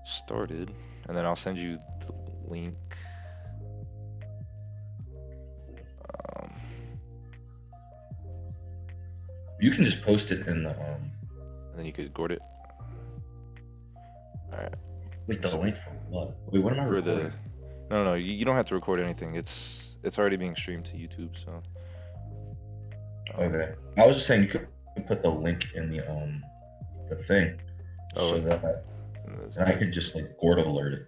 started, and then I'll send you the link. Um, You can just post it in the and then you could gourd it. All right. Wait, the So link for what? Wait, what am I for recording? no, you don't have to record anything. It's already being streamed to YouTube, so Okay. I was just saying you could put the link in the thing oh, so that and I could just like Gord alert it.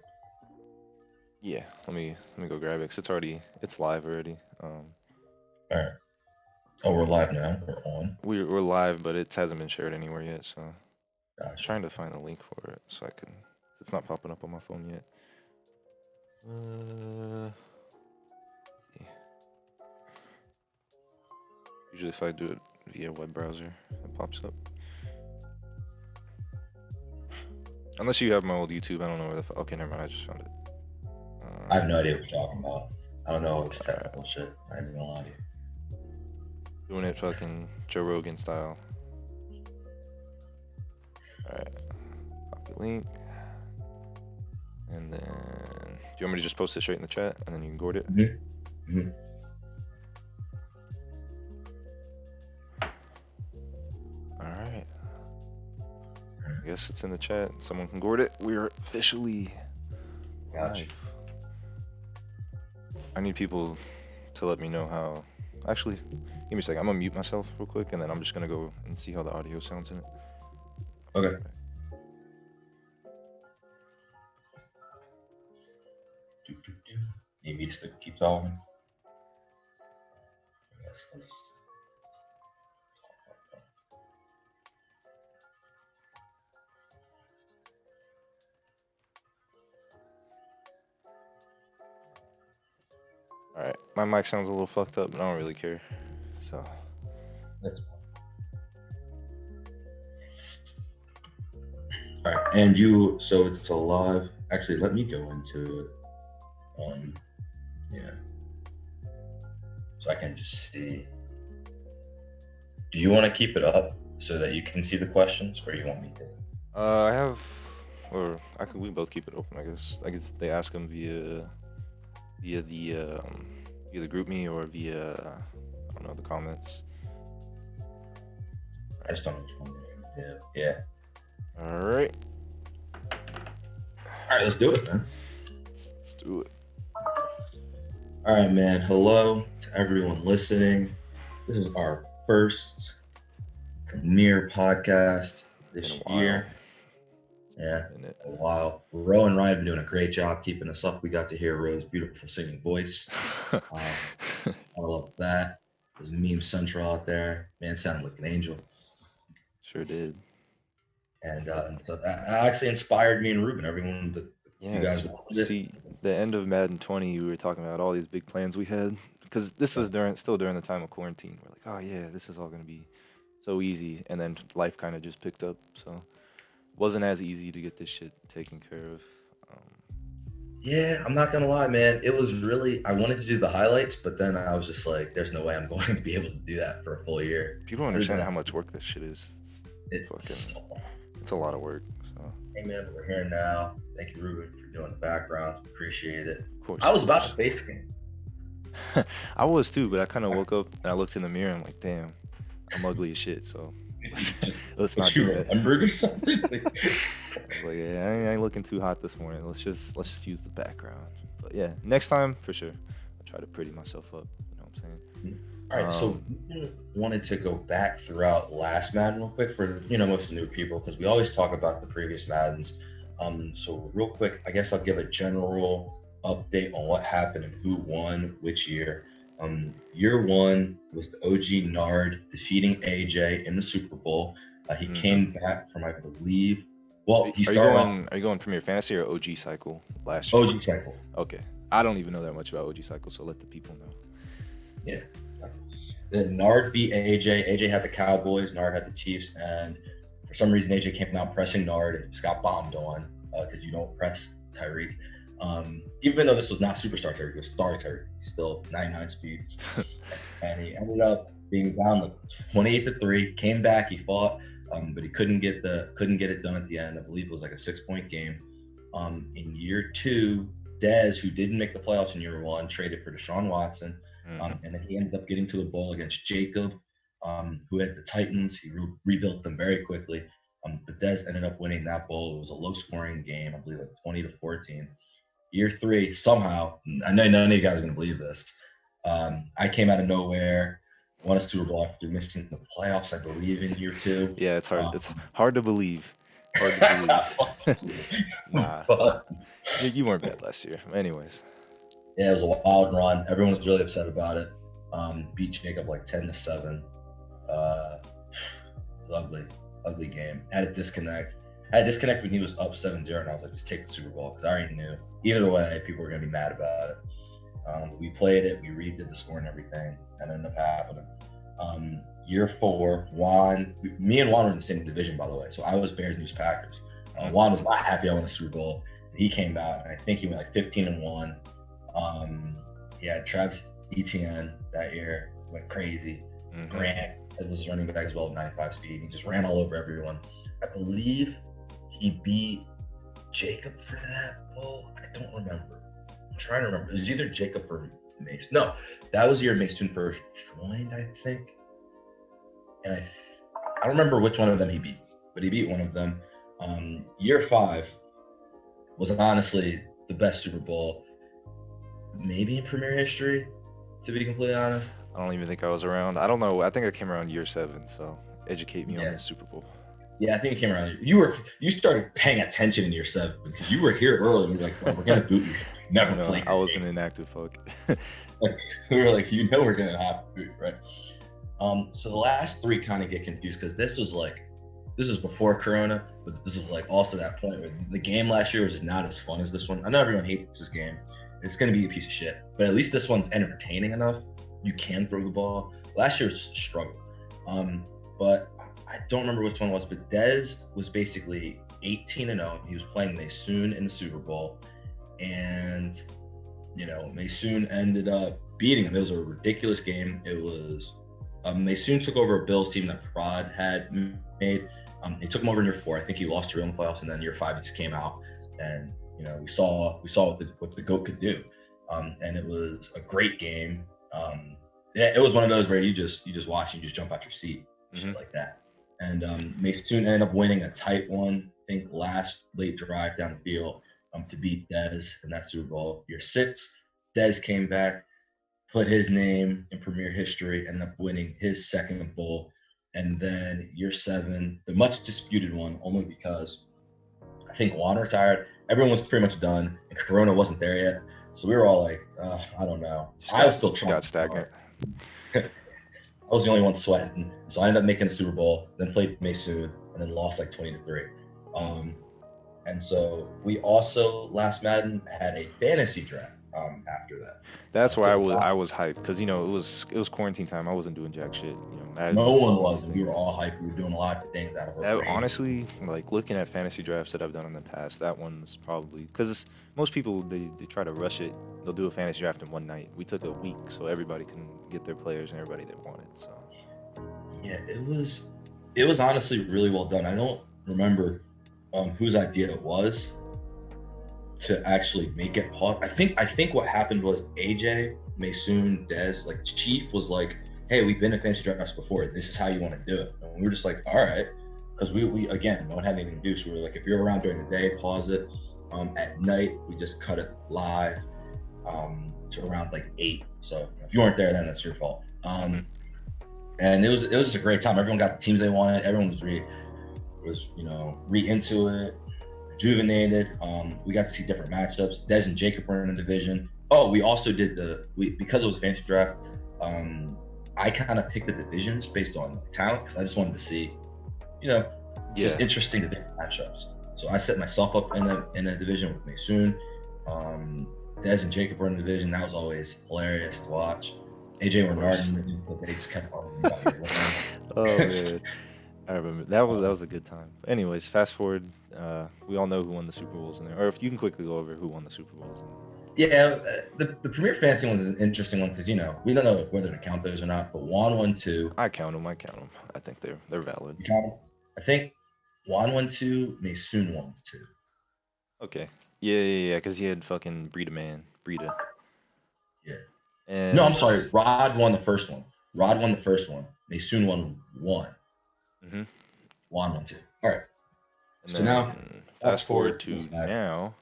yeah. Let me go grab it because it's live already. All right. Oh, we're live now. We're on. We're live, but it hasn't been shared anywhere yet, so I'm Gotcha. trying to find a link for it so I can. It's not popping up on my phone yet. Yeah. Usually, if I do it via web browser, it pops up. Unless you have my old YouTube, I don't know where the. Okay, never mind. I just found it. I have no idea what you're talking about. I don't know all this technical shit. I ain't gonna lie to you. Doing it fucking Joe Rogan style. Alright. Copy link. And then. Do you want me to just post it straight in the chat and then you can gourd it? Mm-hmm. Alright. I guess it's in the chat. Someone can gourd it. We're officially Gotcha. live. I need people to let me know how. Actually, give me a second. I'm gonna mute myself real quick and then I'm just gonna go and see how the audio sounds in it. Okay. Need me to keep talking? Yes, Alright, my mic sounds a little fucked up, but I don't really care. So. That's fine. All right, and you, so it's still live. Actually, let me go into it. Yeah. So I can just see. Do you want to keep it up so that you can see the questions, or you want me to? I have, or we both keep it open. I guess they ask them via the group me or via I don't know, the comments. I just don't know which one to do. Yeah. All right. All right, let's do it, man. Let's do it. All right, man. Hello to everyone listening. This is our first premiere podcast this year. Yeah, a while. Ro and Ryan have been doing a great job keeping us up. We got to hear Ro's beautiful singing voice. I love that. There's meme central out there. Man sounded like an angel. Sure did. And so that actually inspired me and Ruben. Everyone that you guys see the end of Madden 20, we were talking about all these big plans we had because this is still during the time of quarantine. We're like, oh yeah, this is all gonna be so easy, and then life kind of just picked up. So wasn't as easy to get this shit taken care of. Yeah, I'm not gonna lie, man. It was really, I wanted to do the highlights, but then I was just like, there's no way I'm going to be able to do that for a full year. People don't understand how much work this shit is. It's a lot of work. So. Hey man, we're here now. Thank you, Ruben, for doing the background. Appreciate it. Of course. I was about to face scan. I was too, but I kind of woke up and I looked in the mirror and I'm like, damn, I'm ugly as shit. So let's not do that. Or something. I was like, yeah, I ain't looking too hot this morning. Let's just use the background. But yeah, next time for sure, I'll try to pretty myself up. You know what I'm saying? All right, so we wanted to go back throughout last Madden real quick for most new people because we always talk about the previous Maddens. So real quick, I guess I'll give a general update on what happened and who won which year. Year one was the OG Nard defeating AJ in the Super Bowl. He came back from, I believe. Well, he started. Are you going Premier Fantasy or OG Cycle last year? OG Cycle. Okay, I don't even know that much about OG Cycle, so let the people know. Yeah. Then Nard beat AJ. AJ had the Cowboys. Nard had the Chiefs, and for some reason AJ came out pressing Nard and just got bombed on because you don't press Tyreek. Even though this was not superstar Tyreek, it was star Tyreek. Still 99 speed, and he ended up being down like 28-3. Came back, he fought, but he couldn't get it done at the end. I believe it was like a 6-point game. In year 2, Dez, who didn't make the playoffs in year 1, traded for Deshaun Watson. And then he ended up getting to the bowl against Jacob, who had the Titans. He rebuilt them very quickly. But Dez ended up winning that bowl. It was a low-scoring game, I believe, like 20-14. Year 3, somehow, I know none of you guys are going to believe this. I came out of nowhere, won a Super Bowl after missing the playoffs, I believe, in year 2. Yeah, it's hard. It's hard to believe. Hard to believe. Nah, you weren't bad last year. Anyways. Yeah, it was a wild run. Everyone was really upset about it. Beat Jacob like 10-7. Ugly game. Had a disconnect. When he was up 7-0, and I was like, just take the Super Bowl, because I already knew. Either way, people were going to be mad about it. We played it. We redid the score and everything. That ended up happening. Year 4, me and Juan were in the same division, by the way. So I was Bears, News, Packers. Juan was not happy I won the Super Bowl. He came out, and I think he went like 15-1. He had Travis Etienne that year, went crazy. Grant was running back as well with 95 speed. He just ran all over everyone. I believe he beat Jacob for that bowl. I don't remember. I'm trying to remember. It was either Jacob or Mason. No, that was the year Mason first joined, I think. And I don't remember which one of them he beat, but he beat one of them. Year 5 was honestly the best Super Bowl maybe in Premier history, to be completely honest. I don't even think I was around. I don't know. I think I came around year 7, so educate me on the Super Bowl. Yeah, I think it came around. You started paying attention in year 7 because you were here early. And you were like, well, we're gonna boot you. Never played. I was an inactive fuck. Like, we were like, we're gonna have to boot, right? So the last 3 kind of get confused because this is before Corona, but this is like also that point where the game last year was just not as fun as this one. I know everyone hates this game. It's going to be a piece of shit, but at least this one's entertaining enough. You can throw the ball. Last year was a struggle. But I don't remember which one it was, but Dez was basically 18-0. He was playing Maysoon in the Super Bowl, and Maysoon ended up beating him. It was a ridiculous game. It was Maysoon took over a Bills team that Prod had made. He took him over in year 4. I think he lost to Real in the playoffs, and then year 5 he just came out, and we saw what the GOAT could do, and it was a great game. It was one of those where you just watch and you just jump out your seat, shit like that. And Maysoon ended up winning a tight one, I think last late drive down the field, to beat Dez in that Super Bowl. Year 6, Dez came back, put his name in Premier history, ended up winning his second bowl. And then year 7, the much disputed one, only because I think Juan retired. Everyone was pretty much done, and Corona wasn't there yet. So we were all like, I don't know. I was still trying. Got stagnant. I was the only one sweating. So I ended up making a Super Bowl, then played Maysoon, and then lost like 20-3. And so we also, last Madden, had a fantasy draft after that. That's why I was hyped, because it was quarantine time. I wasn't doing jack shit. No one was, and we were all hyped. We were doing a lot of things out of our brains. Honestly, like looking at fantasy drafts that I've done in the past, that one's probably because most people they try to rush it. They'll do a fantasy draft in one night. We took a week so everybody can get their players and everybody they wanted. So yeah, it was honestly really well done. I don't remember whose idea it was to actually make it hot. I think what happened was AJ, Maysoon, Dez, like Chief was like, hey, we've been in fantasy drafts before. This is how you want to do it. And we were just like, all right. Because we again, no one had anything to do. So we were like, if you're around during the day, pause it. At night, we just cut it live to around like 8. So if you weren't there, then that's your fault. And it was just a great time. Everyone got the teams they wanted. Everyone was into it, rejuvenated. We got to see different matchups. Dez and Jacob were in a division. Oh, we also did because it was a fantasy draft. I kind of picked the divisions based on talent because I just wanted to see, just interesting different matchups. So I set myself up in a division with Maysoon. Dez and Jacob were in the division. That was always hilarious to watch. AJ Renard, because they just kept on. Oh man, I remember that was a good time. Anyways, fast forward. We all know who won the Super Bowls in there, or if you can quickly go over who won the Super Bowls. Yeah, the Premier Fantasy one is an interesting one because we don't know whether to count those or not. But Juan won 2. I count them. I think they're valid. You count them? I think Juan won 2. Maysoon won 2. Okay. Yeah. Because he had fucking Breeda. Yeah. No, I'm And sorry. Rod won the first one. They soon won one. hmm Juan won two. All right. and So now, then fast fast forward forward to to this match. now.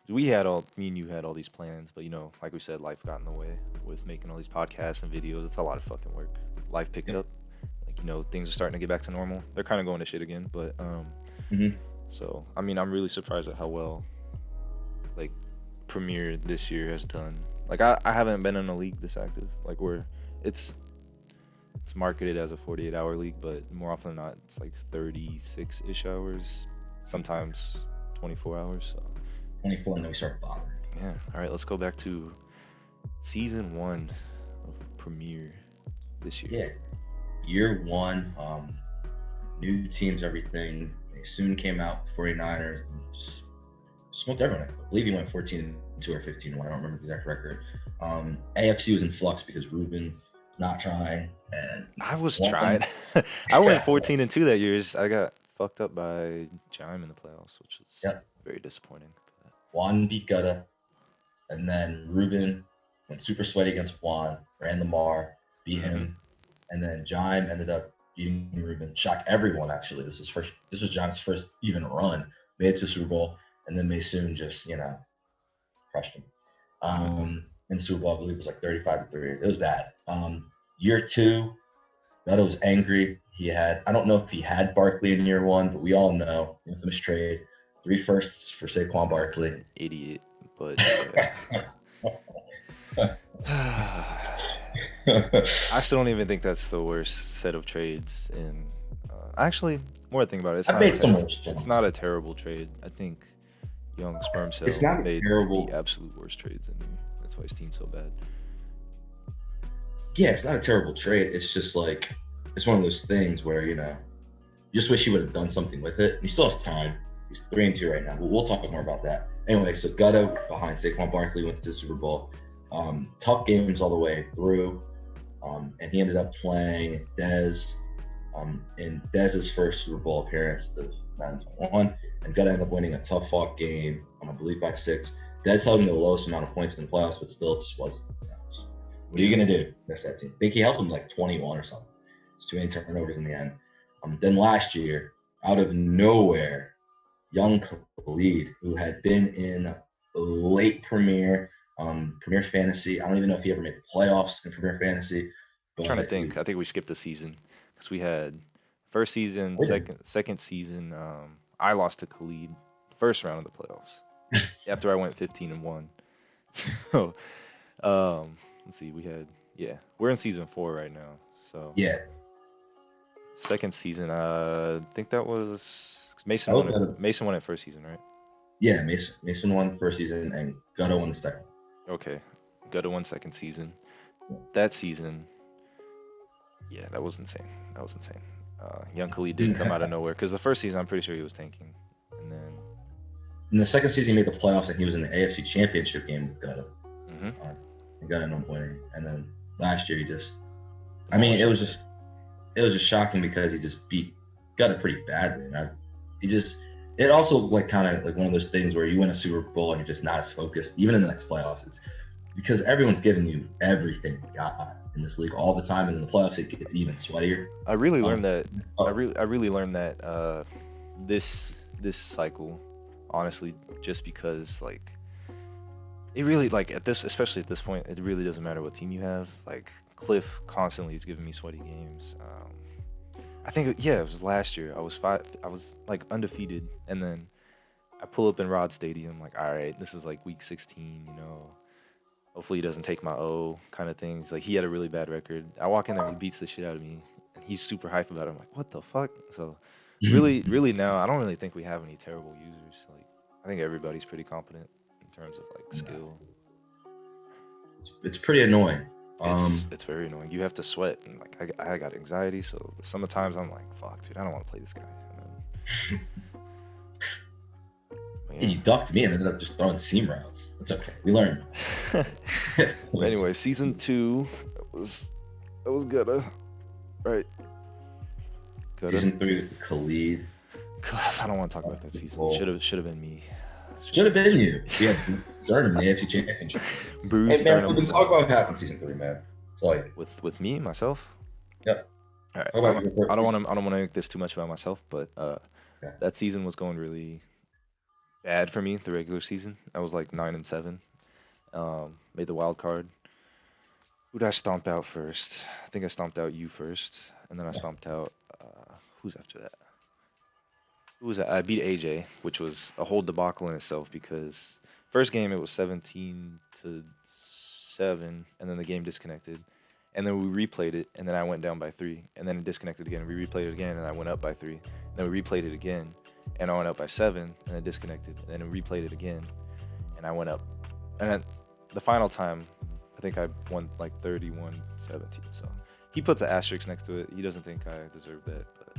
Me and you had all these plans, but like we said, life got in the way with making all these podcasts and videos. It's a lot of fucking work. Life picked Yep. up. Like, things are starting to get back to normal. They're kind of going to shit again, but Mm-hmm. so I mean, I'm really surprised at how well like Premiere this year has done. Like I haven't been in a league this active. Like where it's it's marketed as a 48-hour league, but more often than not, it's like 36-ish hours, sometimes 24 hours. So 24, and then we start bothering. yeah. All right, let's go back to season 1 of Premiere this year. Yeah. Year one, new teams, everything. They soon came out, 49ers, and just smoked everyone. I believe he went 14-2 or 15-1. I don't remember the exact record. AFC was in flux because Ruben not trying, and I was one thing- trying. I went 14-2 that year. I got fucked up by Jime in the playoffs, which was Yep. very disappointing. Juan beat Gutta, and then Ruben went super sweaty against Juan, ran Lamar, beat him, and then Jime ended up beating Ruben, shocked everyone actually. This was Jime's first even run, made it to Super Bowl, and then Maysoon just crushed him. In Super Bowl, I believe it was like 35-3. It was bad. Year two, Gutta was angry. I don't know if he had Barkley in year one, but we all know, infamous trade, 3 firsts for Saquon Barkley. Idiot, but I still don't even think that's the worst set of trades. In actually, more to think about it, it's not a terrible trade. I think Young Sperm Cell made the absolute worst trades in here. That's why his team's so bad. Yeah, it's not a terrible trade. It's just like it's one of those things where you just wish he would have done something with it. He still has time. He's 3-2 right now. But we'll talk more about that. Anyway, so Gutta behind Saquon Barkley went to the Super Bowl. Tough games all the way through. And he ended up playing Dez in Dez's first Super Bowl appearance of M21. And Gutta ended up winning a tough fought game, I believe by 6. Dez held him the lowest amount of points in the playoffs, but still just was. What are you going to do? That's that team. I think he helped him like 21 or something. It's too many turnovers in the end. Then last year, out of nowhere, young Khalid, who had been in late Premier Fantasy. I don't even know if he ever made the playoffs in Premier Fantasy. I'm trying to think. I think we skipped a season because we had first season, second season. I lost to Khalid first round of the playoffs after I went 15-1. So, let's see. We're in season 4 right now. So yeah, second season. I think that was Mason won it first season, right? Yeah, Mason won the first season and Gutta won the second. Okay, Gutta won second season. That season, yeah, that was insane. Young Khalid didn't come out of nowhere because the first season I'm pretty sure he was tanking, and then in the second season he made the playoffs and he was in the AFC Championship game with Gutta. And Gutta ended up winning. And then last year it was just shocking because he just beat Gutta pretty badly. And it also like kind of like one of those things where you win a Super Bowl and you're just not as focused, even in the next playoffs. It's because everyone's giving you everything they got in this league all the time, and in the playoffs it gets even sweatier. I really learned that. I really learned that this cycle, honestly, just because like it really like especially at this point, it really doesn't matter what team you have. Like Cliff constantly is giving me sweaty games. I think it was last year. I was like undefeated, and then I pull up in Rod Stadium, like, all right, this is like week 16, hopefully he doesn't take my O kind of things. Like he had a really bad record. I walk in there and he beats the shit out of me, and he's super hyped about it. I'm like, what the fuck? So really now, I don't really think we have any terrible users. Like I think everybody's pretty competent in terms of like skill. It's pretty annoying. It's very annoying. You have to sweat, and like I got anxiety, so sometimes I'm like, "Fuck, dude, I don't want to play this guy." And you ducked me and ended up just throwing seam routes. It's okay. We learned. Anyway, season 2 that was Gutta, right? Season 3 with Khalid. God, I don't want to talk about that season. Should have been me. Should have been you. Yeah, Sternum in the AFC Championship. Bruce Hey man, Sternum. we've been talking about what happened in season 3, man. It's like, With me myself. yep. All right. Talk about your I don't want to make this too much about myself, but Yeah. that season was going really bad for me. The regular season, I was like 9-7. Made the wild card. Who did I stomp out first? I think I stomped out you first, and then I stomped out who's after that? Who was that? I beat AJ, which was a whole debacle in itself because first game it was 17-7, and then the game disconnected, and then we replayed it, and then I went down by 3, and then it disconnected again. We replayed it again, and I went up by 3. Then we replayed it again, and I went up by 7, and it disconnected. And then we replayed it again, and I went up, and then the final time, I think I won like 31-17. So he puts an asterisk next to it. He doesn't think I deserve that, but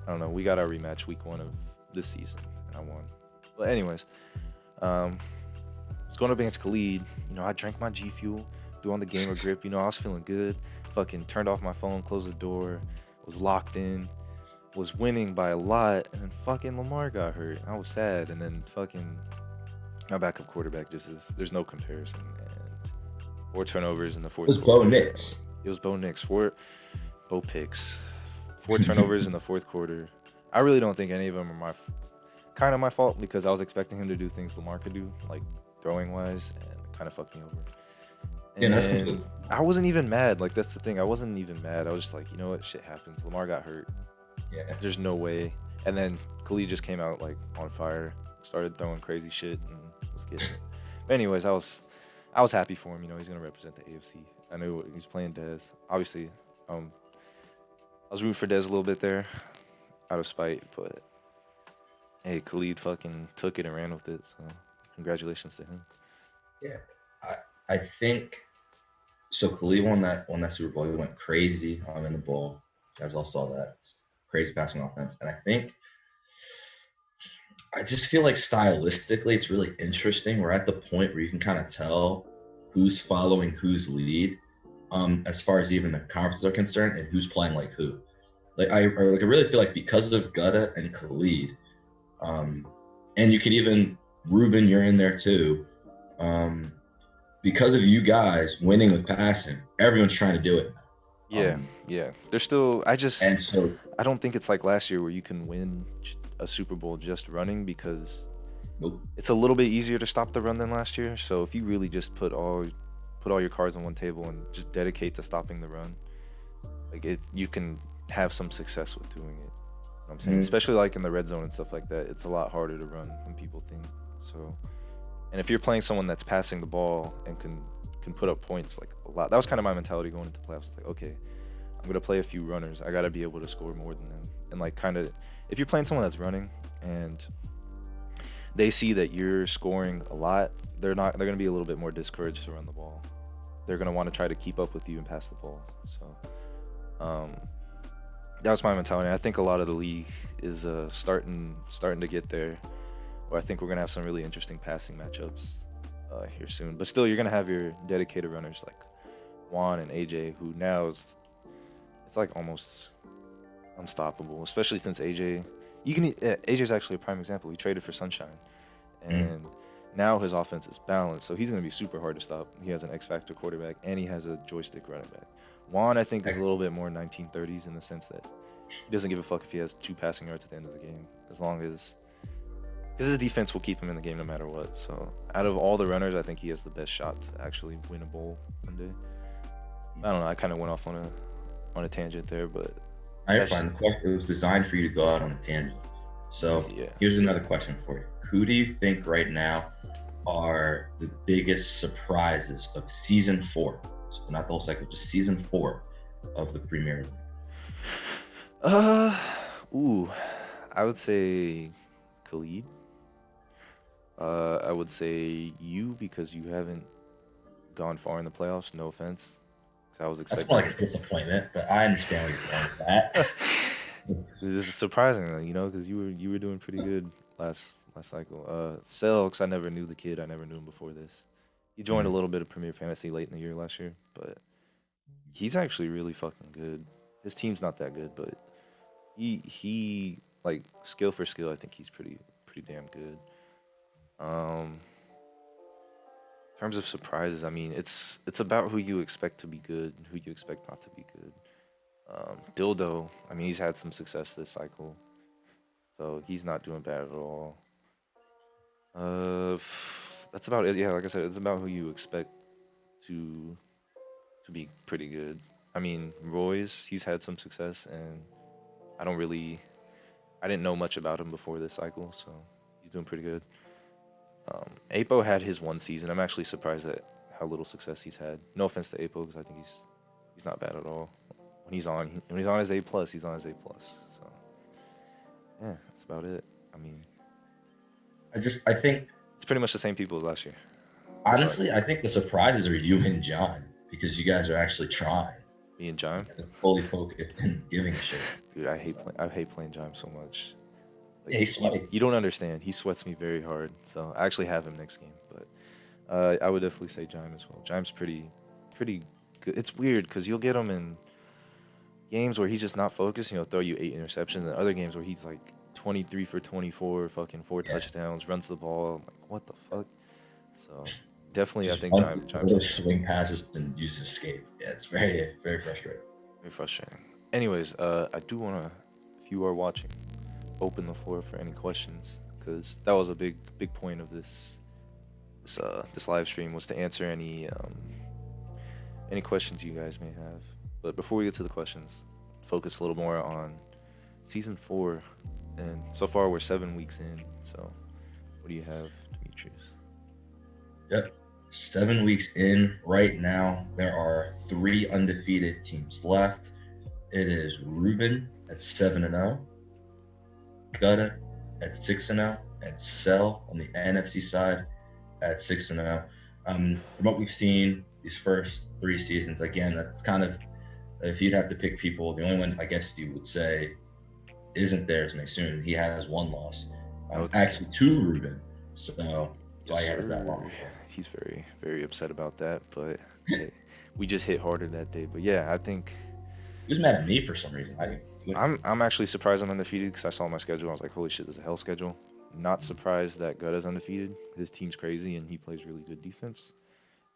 I don't know. We got our rematch week 1 of this season, and I won. But anyways, I was going up against Khalid. You know, I drank my G Fuel, threw on the gamer grip. You know, I was feeling good. Fucking turned off my phone, closed the door, was locked in, was winning by a lot, and then fucking Lamar got hurt. I was sad, and then fucking my backup quarterback just is. There's no comparison. And 4 turnovers in the fourth quarter. It was Bo Nix. It was Bo Nix. Bo picks. 4 turnovers in the fourth quarter. I really don't think any of them are my fault because I was expecting him to do things Lamar could do, like throwing wise, and it kind of fucked me over. And Yeah, that's I wasn't even mad. Like that's the thing. I wasn't even mad. I was just like, you know what, shit happens. Lamar got hurt. yeah. There's no way. And then Khalid just came out like on fire, started throwing crazy shit, and was getting it. But anyways, I was happy for him. You know, he's gonna represent the AFC. I knew he's playing Dez. Obviously, I was rooting for Dez a little bit there, out of spite, but hey, Khalid fucking took it and ran with it. So congratulations to him. Yeah. I think so. Khalid won that Super Bowl. He went crazy in the bowl. You guys all saw that. Crazy passing offense. And I just feel like stylistically it's really interesting. We're at the point where you can kind of tell who's following whose lead, as far as even the conferences are concerned, and who's playing like who. Like I really feel like because of Gutta and Khalid, and you could even Ruben, you're in there too. Because of you guys winning with passing, everyone's trying to do it. Yeah. There's still. And so I don't think it's like last year where you can win a Super Bowl just running because nope. It's a little bit easier to stop the run than last year. So if you really just put all your cards on one table and just dedicate to stopping the run, like you can have some success with doing it. You know what I'm saying? Especially like in the red zone and stuff like that, it's a lot harder to run than people think. So, and if you're playing someone that's passing the ball and can put up points like a lot, that was kind of my mentality going into playoffs. Like, okay, I'm gonna play a few runners. I gotta be able to score more than them. And like kind of, if you're playing someone that's running and they see that you're scoring a lot, they're gonna be a little bit more discouraged to run the ball. They're gonna want to try to keep up with you and pass the ball. So, that was my mentality. I think a lot of the league is starting to get there. Where I think we're gonna have some really interesting passing matchups here soon. But still, you're gonna have your dedicated runners like Juan and AJ, who now it's like almost unstoppable. Especially since AJ's actually a prime example. He traded for Sunshine, and now his offense is balanced, so he's gonna be super hard to stop. He has an X-factor quarterback, and he has a joystick running back. Juan, I think, is a little bit more 1930s in the sense that he doesn't give a fuck if he has 2 passing yards at the end of the game, as long as because his defense will keep him in the game no matter what. So out of all the runners, I think he has the best shot to actually win a bowl one day. I don't know. I kind of went off on a tangent there, but I find it was designed for you to go out on a tangent. So Here's another question for you. Who do you think right now are the biggest surprises of season 4? So not the whole cycle, just season 4 of the Premier League. I would say Khalid. I would say you because you haven't gone far in the playoffs. No offense. I was expecting. That's more like a disappointment, but I understand where you're going with that. This is surprising, you know, because you were doing pretty good last cycle. Selks, I never knew the kid. I never knew him before this. He joined a little bit of Premier Fantasy late in the year last year, but he's actually really fucking good. His team's not that good, but he like skill for skill, I think he's pretty damn good. In terms of surprises, I mean, it's about who you expect to be good and who you expect not to be good. Dildo, I mean, he's had some success this cycle, so he's not doing bad at all. That's about it. Yeah, like I said, it's about who you expect to to be pretty good. I mean, Roy's, he's had some success, and I don't really, I didn't know much about him before this cycle, so he's doing pretty good. Apo had his one season. I'm actually surprised at how little success he's had. No offense to Apo, because I think he's not bad at all. When he's on his A+, he's on his A+. So yeah, that's about it. I mean, I think it's pretty much the same people as last year. honestly, I think the surprises are you and John because you guys are actually trying. Me and Jime. And fully focused and giving a shit. Dude, I hate playing Jime so much. Like, Yeah, he's sweaty. you don't understand. He sweats me very hard. So I actually have him next game, but I would definitely say Jime as well. Jime's pretty good. It's weird because you'll get him in games where he's just not focused. He'll throw you 8 interceptions, and other games where he's like 23 for 24, fucking 4 touchdowns, runs the ball. I'm like, what the fuck? So definitely, Just I think Jime's swing passes and use escape. Yeah, it's very frustrating. very frustrating. Anyways, I do want to, if you are watching, open the floor for any questions, because that was a big point of this live stream, was to answer any questions you guys may have. But before we get to the questions, focus a little more on season 4, and so far we're 7 weeks in. So what do you have, Demetrius? Yep. 7 weeks in right now. There are 3 undefeated teams left. It is Ruben at 7-0, Gutta at 6-0, and Cell on the NFC side at 6-0. From what we've seen these first 3 seasons, again, that's kind of, if you'd have to pick people, the only one I guess you would say isn't there is Maysoon. He has 1 loss. Actually 2 Ruben. So why he has that loss. He's very upset about that, but we just hit harder that day. But yeah, I think he was mad at me for some reason. I'm actually surprised I'm undefeated, because I saw my schedule. I was like, holy shit, this is a hell schedule. Not surprised that Gutta's undefeated. His team's crazy, and he plays really good defense.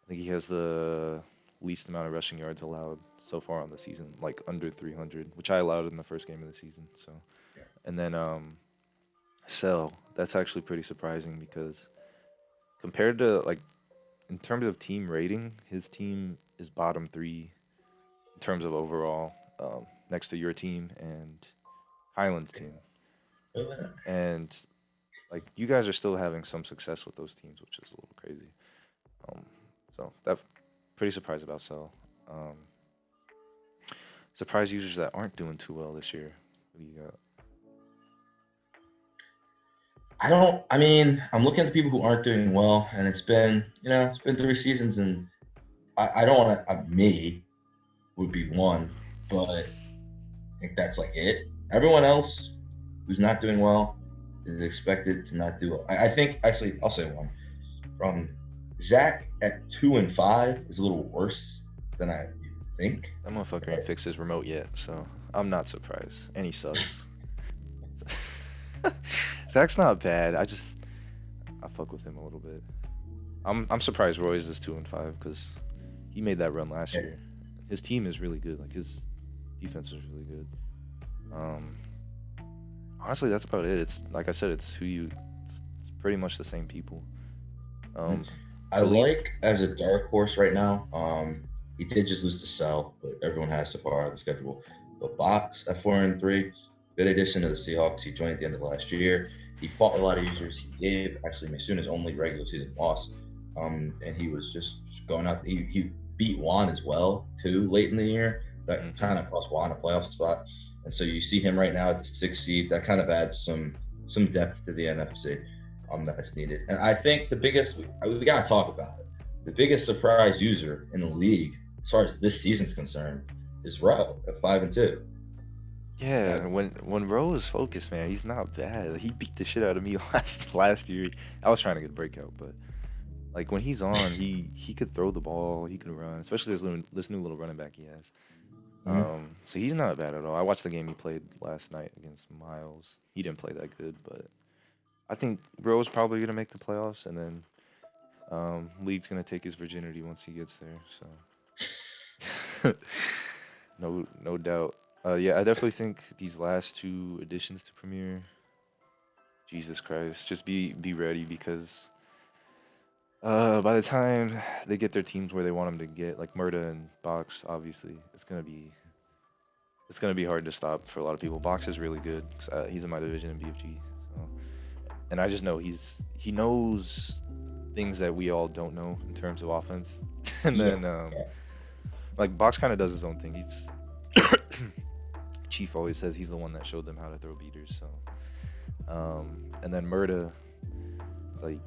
I think he has the least amount of rushing yards allowed so far on the season, like under 300, which I allowed in the first game of the season. So, yeah. And then Cell, that's actually pretty surprising, because compared to, like, in terms of team rating, his team is bottom 3 in terms of overall, next to your team and Highland's team. And like, you guys are still having some success with those teams, which is a little crazy. So that's pretty surprised about Cell. Surprise users that aren't doing too well this year. What do you got? I mean, I'm looking at the people who aren't doing well, and it's been 3 seasons, and I don't want to, me would be one, but I think that's like it. Everyone else who's not doing well is expected to not do well. I think, actually, I'll say one. Zach at 2 and 5 is a little worse than I think. That motherfucker ain't fixed his remote yet, so I'm not surprised. And he sucks. Zach's not bad. I fuck with him a little bit. I'm surprised Roy's is 2 and 5, because he made that run last year. His team is really good. Like, his defense is really good. Honestly, that's about it. It's like I said, it's pretty much the same people. I like, as a dark horse right now, he did just lose to Cell, but everyone has so far on the schedule. But Box at 4 and 3, good addition to the Seahawks. He joined at the end of last year. He fought a lot of users. He gave actually Maysoon his only regular season loss, and he was just going out. He beat Juan as well too late in the year. That kind of cost Juan a playoff spot. And so you see him right now at the 6th seed. That kind of adds some depth to the NFC that's needed. And I think the biggest, we got to talk about it, the biggest surprise user in the league as far as this season's concerned is Rowe at 5 and 2. Yeah, when Rowe is focused, man, he's not bad. He beat the shit out of me last year. I was trying to get a breakout, but like, when he's on, he could throw the ball, he could run, especially this new little running back he has. Mhm. So he's not bad at all. I watched the game he played last night against Miles. He didn't play that good, but I think Bro's probably gonna make the playoffs, and then League's gonna take his virginity once he gets there. So no doubt. Yeah, I definitely think these last two additions to Premiere, Jesus Christ, just be ready because by the time they get their teams where they want them to get, like Murda and Box, obviously, it's gonna be hard to stop for a lot of people. Box is really good. 'Cause, he's in my division in BFG, so, and I just know he knows things that we all don't know in terms of offense. And Yeah. then like Box kind of does his own thing. He's Chief always says he's the one that showed them how to throw beaters. So and then Murda, like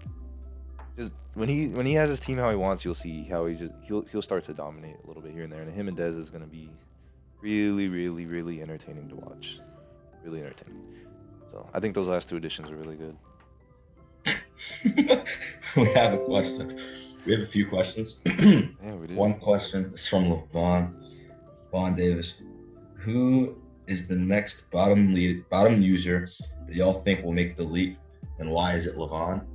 just when he has his team how he wants, you'll see how he'll start to dominate a little bit here and there. And him and Dez is gonna be really, really, really entertaining to watch. Really entertaining. So I think those last two editions are really good. We have a question. We have a few questions. Yeah, we did. One question is from Levon Davis. Who is the next bottom user that y'all think will make the leap, and why is it Levon?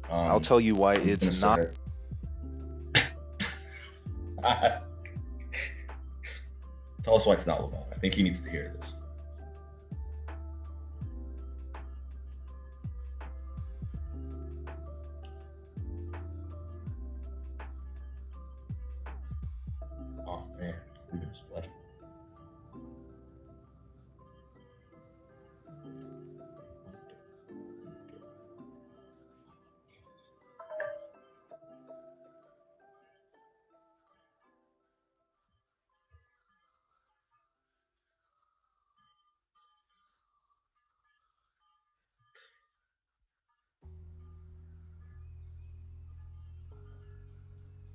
I'll tell you why I'm it's gonna not. say- Tell us why it's not Levon. I think he needs to hear this. Oh man, we just left.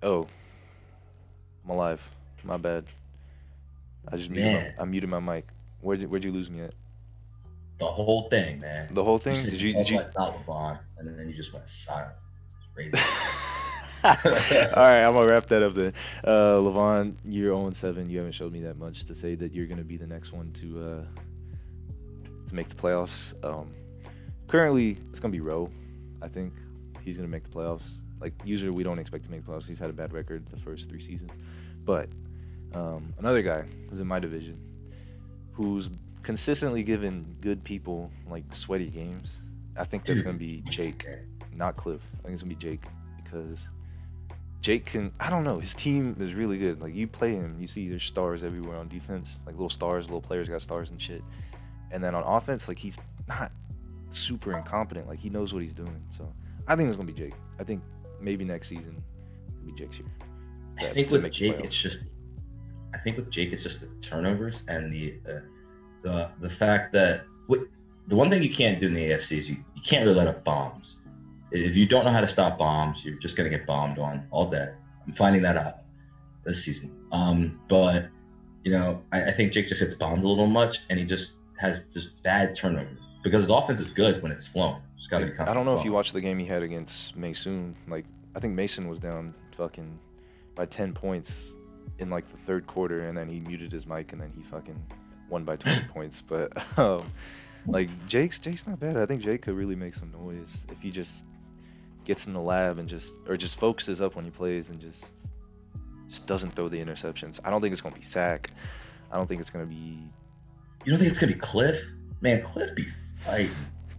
Oh, I'm alive. My bad. Man, I muted my mic. Where'd you lose me at? the whole thing, man. The whole You thing? said Did you you tell did us you? why it's not Levon, and then you just went silent. It's crazy. All right, I'm gonna wrap that up then. Levon, you're 0-7. You haven't showed me that much to say that you're gonna be the next one to make the playoffs. Currently, it's gonna be Rowe. I think he's gonna make the playoffs. Like usually, we don't expect to make playoffs. He's had a bad record the first 3 seasons, but another guy who's in my division, who's consistently given good people like sweaty games. I think that's gonna be Jake, not Cliff. I think it's gonna be Jake because Jake can. I don't know. His team is really good. Like you play him, you see there's stars everywhere on defense, like little stars, little players got stars and shit. And then on offense, like he's not super incompetent. Like he knows what he's doing. So I think it's gonna be Jake. I think maybe next season it'll be Jake's year. I think with Jake, it's just the turnovers and the fact that the one thing you can't do in the AFC is you can't really let up bombs. If you don't know how to stop bombs, you're just gonna get bombed on all day. I'm finding that out this season. But I think Jake just hits bombs a little much, and he just has just bad turnovers because his offense is good when it's flowing. Just gotta be I don't know if you flowing. watched the game he had against Mason. Like I think Mason was down fucking by 10 points in like the third quarter, and then he muted his mic, and then he fucking won by 20 points. But like Jake's not bad. I think Jake could really make some noise if he just gets in the lab and just focuses up when he plays and just doesn't throw the interceptions. I don't think it's gonna be Sack. I don't think it's gonna be You don't think it's gonna be Cliff? Man, Cliff be fighting.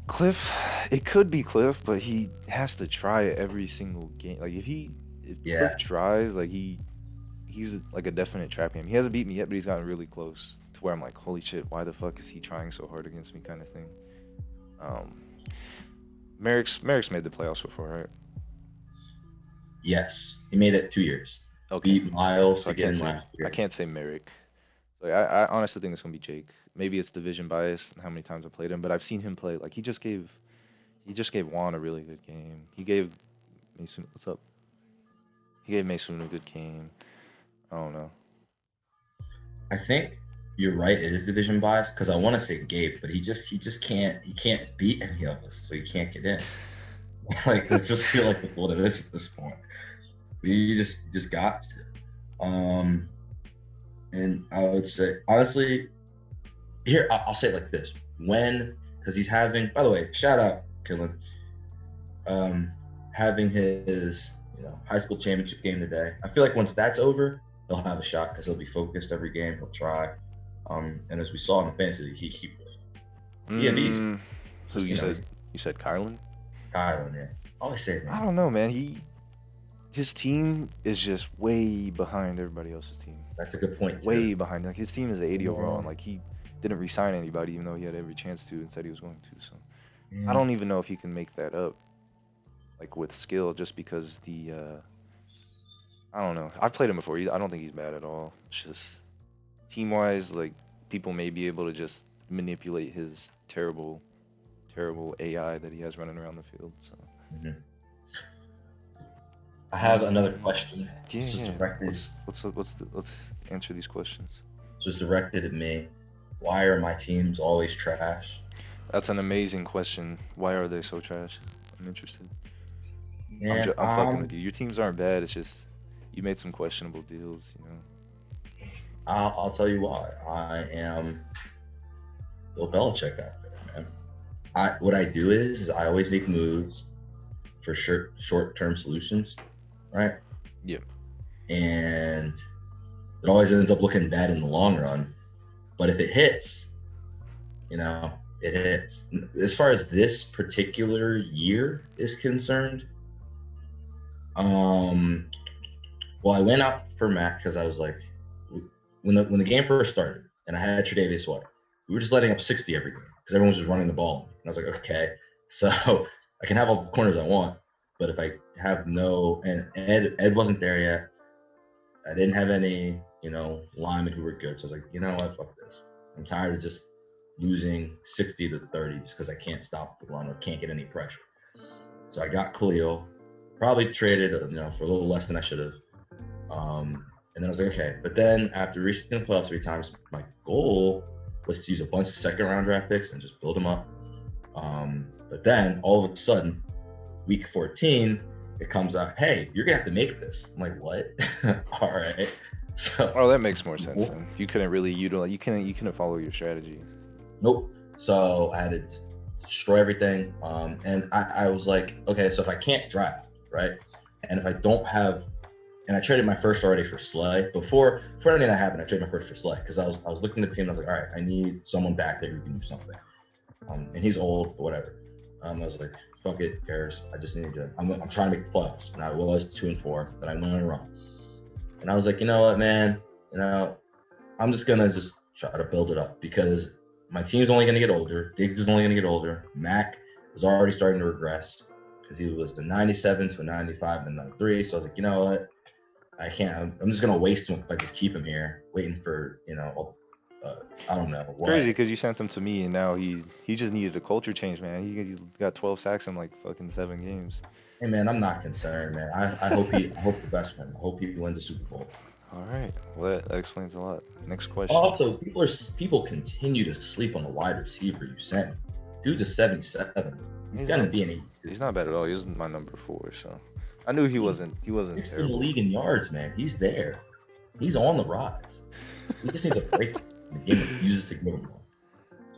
Cliff. It could be Cliff, but he has to try it every single game. Like if Yeah. Cliff tries, like he's like a definite trap game. He hasn't beat me yet, but he's gotten really close to where I'm like, holy shit, why the fuck is he trying so hard against me, kind of thing. Merrick's made the playoffs before, right? Yes, he made it 2 years. Okay. Beat Miles So again last year. I can't say Merrick. Like I honestly think it's gonna be Jake. Maybe it's division bias and how many times I played him, but I've seen him play. Like he just gave Juan a really good game. He gave Mason what's up? He gave Mason a good game. I don't know. I think you're right. It is division bias because I want to say Gabe, but he just can't beat any of us, so he can't get in. Like I just feel like what it is at this point. You just got to. And I would say, honestly, here, I'll say it like this. Because he's having, by the way, shout out, Killen, having his, high school championship game today. I feel like once that's over, he'll have a shot because he'll be focused every game. He'll try. And as we saw in the fantasy, he Mm, who you said? You said Kylan? Kylan, yeah. I always say his name. I don't know, man. His team is just way behind everybody else's team. That's a good point. Way behind. Like his team is 80 overall, and like he didn't re-sign anybody, even though he had every chance to, and said he was going to. So I don't even know if he can make that up, like with skill, just because I don't know. I've played him before. I don't think he's bad at all. It's just team-wise, like people may be able to just manipulate his terrible AI that he has running around the field. So. I have another question. Yeah. Let's answer these questions. Just directed at me. Why are my teams always trash? That's an amazing question. Why are they so trash? I'm interested. Yeah, I'm fucking with you. Your teams aren't bad. It's just you made some questionable deals, I'll tell you why. I am Bill Belichick out there, man. What I do is I always make moves for short-term solutions, right? Yep. And it always ends up looking bad in the long run. But if it hits, it hits. As far as this particular year is concerned, well, I went out for Mac because I was like, when the game first started and I had Tre'Davious White, we were just letting up 60 every game because everyone was just running the ball. And I was like, okay, so I can have all the corners I want, but if I have and Ed wasn't there yet. I didn't have any, linemen who were good. So I was like, you know what, fuck this. I'm tired of just losing 60 to 30 just because I can't stop the run or can't get any pressure. So I got Khalil, probably traded, for a little less than I should have. And then I was like, okay. But then after reaching the playoffs 3 times, my goal was to use a bunch of second-round draft picks and just build them up. But then all of a sudden, week 14, it comes out, hey, you're gonna have to make this. I'm like, what? All right. So. Oh, that makes more sense. Then. You couldn't really utilize. You couldn't follow your strategy. Nope. So I had to destroy everything. And I was like, okay, so if I can't draft, right, and if I don't have. And I traded my first already for Slay. Before any of that happened, I traded my first for Slay because I was looking at the team and I was like, all right, I need someone back there who can do something. And he's old, but whatever. I was like, fuck it, who cares? I just need to. I'm trying to make the playoffs, and I was 2-4, but I went on a run. And I was like, you know what, man? I'm just gonna try to build it up because my team's only gonna get older. Diggs is only gonna get older. Mac was already starting to regress because he was the 97 to a 95 and 93. So I was like, you know what? I can't. I'm just gonna waste him if I just keep him here, waiting for I don't know. What. Crazy because you sent him to me, and now he just needed a culture change, man. He got 12 sacks in like fucking 7 games. Hey man, I'm not concerned, man. I hope I hope the best for him. I hope he wins the Super Bowl. All right, well that explains a lot. Next question. Also, people continue to sleep on the wide receiver you sent. Dude's a 77. He's gonna be an 8. He's not bad at all. He was my number 4, so. I knew he wasn't terrible. He's in the league in yards, man. He's there. He's on the rise. He just needs a break. The game refuses to give him one.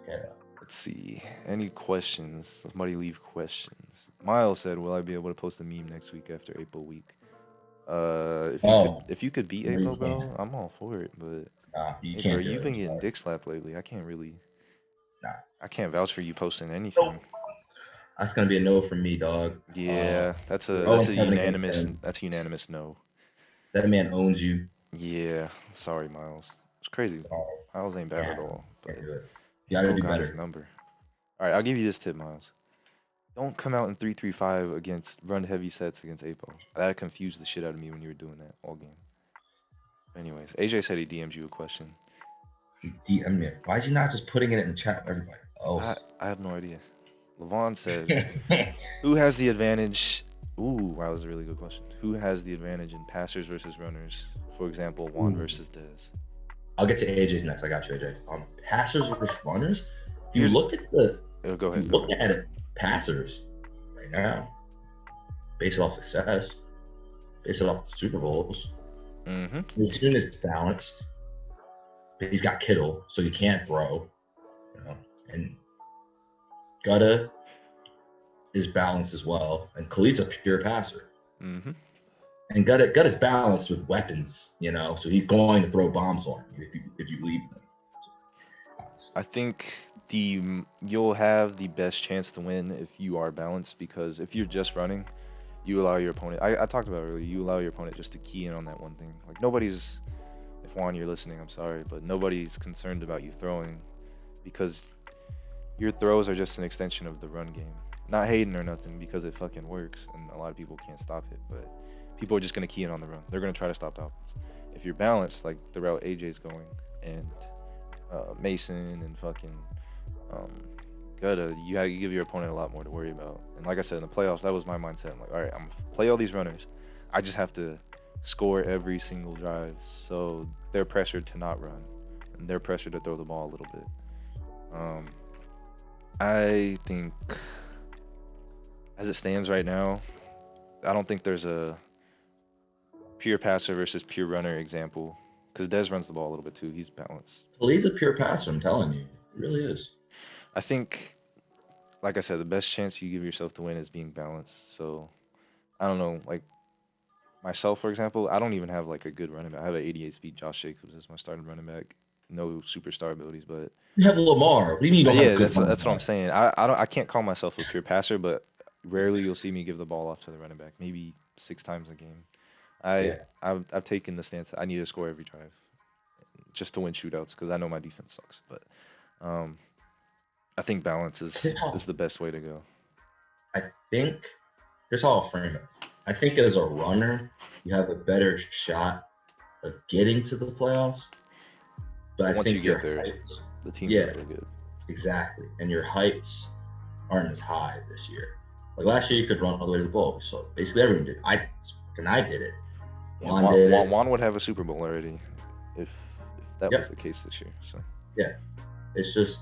Okay. Let's see. Any questions? Somebody leave questions. Miles said, "Will I be able to post a meme next week after April week?" If you could beat April, bro, I'm all for it. But you've been getting dick slapped lately. I can't really. Nah. I can't vouch for you posting anything. Nope. That's gonna be a no from me, dog. Yeah, that's a unanimous no. That man owns you. Yeah, sorry, Miles. It's crazy. Miles ain't bad at all. But you gotta do better. Number. All right, I'll give you this tip, Miles. Don't come out in 3-3-5 against run heavy sets against Apo. That confused the shit out of me when you were doing that all game. Anyways, AJ said he DM'd you a question. He DM'd me. Why is he not just putting it in the chat for everybody? Oh, I have no idea. Levon said, who has the advantage? Ooh, that was a really good question. Who has the advantage in passers versus runners? For example, Juan versus Dez. I'll get to AJ's next. I got you, AJ. Passers versus runners. If you look at passers right now, based off success, based off the Super Bowls, as soon as it's balanced, he's got Kittle, so he can't throw. You know, and Gutta is balanced as well, and Khalid's a pure passer. Mm-hmm. And Gutta's balanced with weapons, you know, so he's going to throw bombs on you if you leave them. I think you'll have the best chance to win if you are balanced, because if you're just running, you allow your opponent. I talked about it earlier. You allow your opponent just to key in on that one thing. Like nobody's. If Juan, you're listening, I'm sorry, but nobody's concerned about you throwing, because your throws are just an extension of the run game. Not hating or nothing, because it fucking works, and a lot of people can't stop it. But people are just gonna key in on the run. They're gonna try to stop the offense. If you're balanced, like the route AJ's going, and Mason and fucking Gutta, you have to give your opponent a lot more to worry about. And like I said, in the playoffs, that was my mindset. I'm like, all right, I'm gonna play all these runners. I just have to score every single drive, so they're pressured to not run, and they're pressured to throw the ball a little bit. I think, as it stands right now, I don't think there's a pure passer versus pure runner example, because Dez runs the ball a little bit too. He's balanced. Believe the pure passer, I'm telling you. It really is. I think, like I said, the best chance you give yourself to win is being balanced. So, I don't know, like myself, for example, I don't even have like a good running back. I have an 88 speed Josh Jacobs as my starting running back. No superstar abilities, but You have Lamar. What do you mean you don't have yeah, a good that's what I'm back? saying. I can't call myself a pure passer, but rarely you'll see me give the ball off to the running back. Maybe 6 times a game. Yeah. I've taken the stance that I need to score every drive, just to win shootouts, because I know my defense sucks. But I think balance is the best way to go. I think here's how I'll frame it. I think as a runner, you have a better shot of getting to the playoffs. But I Once think you your get there, heights, the team's yeah, really good. exactly, and your heights aren't as high this year. Like last year, you could run all the way to the bowl. So basically, everyone did. I did it. Yeah, Juan did it. Juan would have a Super Bowl already if that was Yep. the case this year. So Yeah. It's just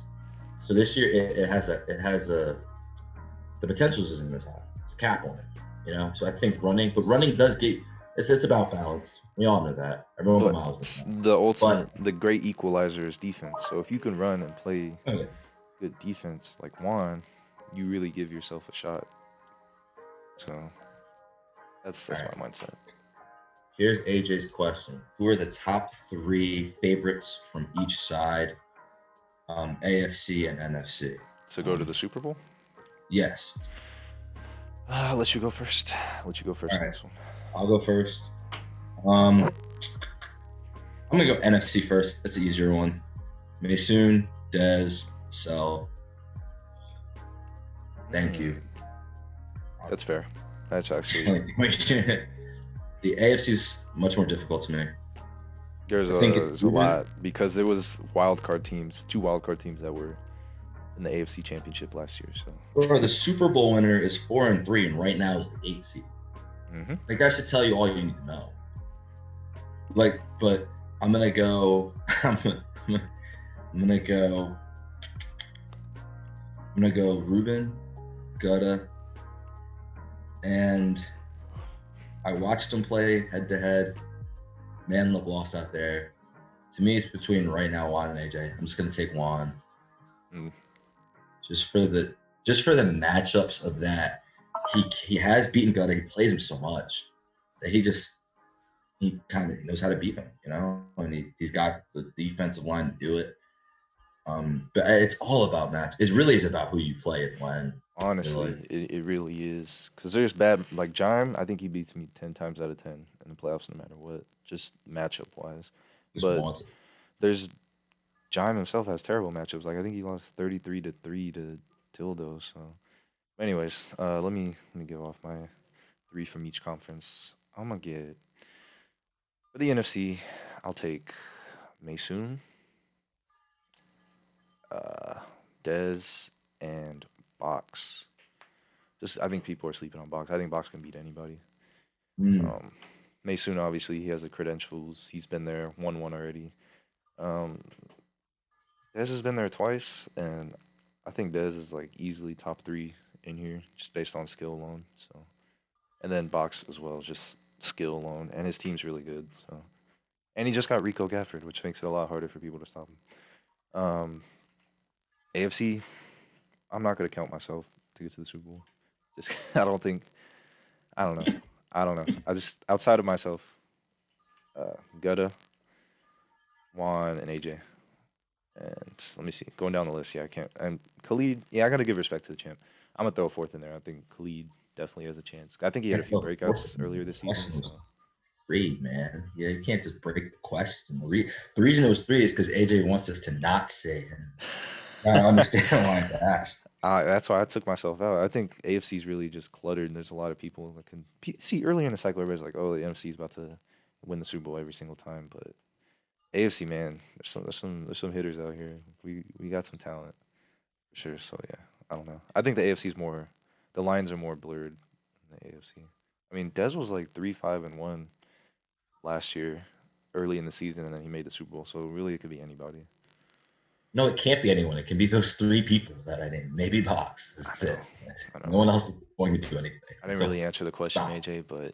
so this year it has the potential isn't as high. It's a cap on it, you know. So I think running, but running does get it's about balance. We all know that. Everyone but but Miles knows that. the ultimate, the great equalizer is defense. So if you can run and play Okay. good defense like Juan, you really give yourself a shot. So that's All right. my mindset. Here's AJ's question: who are the top 3 favorites from each side, AFC and NFC? So go to the Super Bowl. Yes. I'll let you go first. I'll let you go first All on right. this one. I'll go first. I'm gonna go NFC first. That's the easier one. Maysoon, Dez, Sell. Thank you. That's fair. That's actually the AFC's much more difficult to me. there's a lot, because there was wild card teams, 2 wild card teams that were in the AFC Championship last year. So or the Super Bowl winner is 4-3, and right now is the 8th seed. Like that should tell you all you need to know. Like, but I'm gonna go. I'm gonna go Ruben, Gutta, and I watched him play head to head. Man looked lost out there. To me, it's between right now Juan and AJ. I'm just gonna take Juan. Just for the matchups of that. He has beaten Gutta. He plays him so much that he kind of knows how to beat him, you know. I mean, he's got the defensive line to do it. But it's all about match. It really is about who you play and when. honestly, it really is, because there's bad, like Jime. I think he beats me 10 times out of 10 in the playoffs, no matter what, just matchup wise. But there's Jime himself has terrible matchups. Like I think he lost 33-3 to Tildo. So, anyways, let me give off my 3 from each conference. I'm gonna get for the NFC. I'll take Maysoon, Dez, and Box. I think people are sleeping on Box. I think Box can beat anybody. Maysoon, obviously, he has the credentials. He's been there, won one already. Dez has been there twice, and I think Dez is like easily top 3 in here, just based on skill alone. So, and then Box as well, just skill alone, and his team's really good. So, and he just got Rico Gafford, which makes it a lot harder for people to stop him. AFC, I'm not gonna count myself to get to the Super Bowl. Just I don't think I don't know. I don't know. I just outside of myself, Gutta, Juan, and AJ. And let me see. Going down the list, yeah, I can't. And Khalid, yeah, I gotta give respect to the champ. I'm gonna throw a fourth in there. I think Khalid definitely has a chance. I think he had a Can't few go forth. breakouts earlier this season. Question was So three, man. Yeah, you can't just break the question. The reason it was three is because AJ wants us to not say him. I don't understand why I asked. that's why I took myself out. I think AFC is really just cluttered, and there's a lot of people that can see earlier in the cycle. Everybody's like, "Oh, the NFC is about to win the Super Bowl every single time," but AFC, man, there's some hitters out here. We got some talent for sure. So yeah, I don't know. I think the AFC is more, the lines are more blurred than the AFC. I mean, Dez was like 3-5-1 last year, early in the season, and then he made the Super Bowl. So really, it could be anybody. No, it can't be anyone. It can be those three people that I named. Maybe Box. That's I know. it. I No know. one else is going to do anything. I didn't Don't really answer the question, stop. AJ, but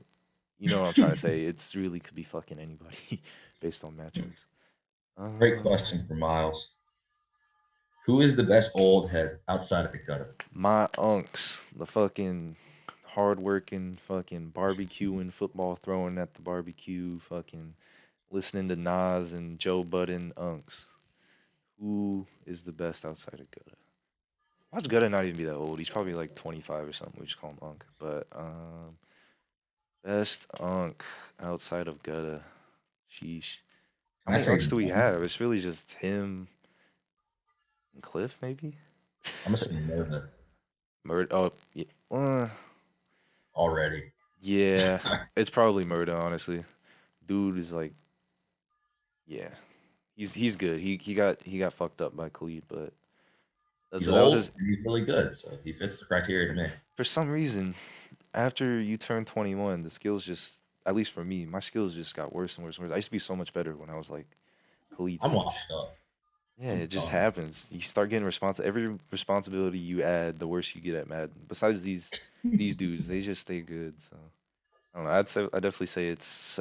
you know what I'm trying to say. It's really could be fucking anybody based on matchups. Great Uh, question for Miles. Who is the best old head outside of the gutter? my unks, the fucking hardworking, fucking barbecuing, football throwing at the barbecue, fucking listening to Nas and Joe Budden unks. Who is the best outside of Gutta? Why's Gutta not even be that old? He's probably like 25 or something. We just call him Unk. But best Unk outside of Gutta. Sheesh. How Can I many say Unks do we none? have? It's really just him and Cliff, maybe? I'm gonna say Murda Murder. Oh, yeah. already. Yeah. It's probably Murder, honestly. Dude is like, yeah. He's good. He got fucked up by Khalid, but He's that was old just and he's really good, so he fits the criteria to me. for some reason after you turn 21, the skills just, at least for me, my skills just got worse and worse and worse. I used to be so much better when I was like Khalid's I'm age. washed up. Yeah, I'm it just done. happens. You start getting every responsibility you add, the worse you get at Madden. Besides these dudes, they just stay good. So I don't know. I definitely say it's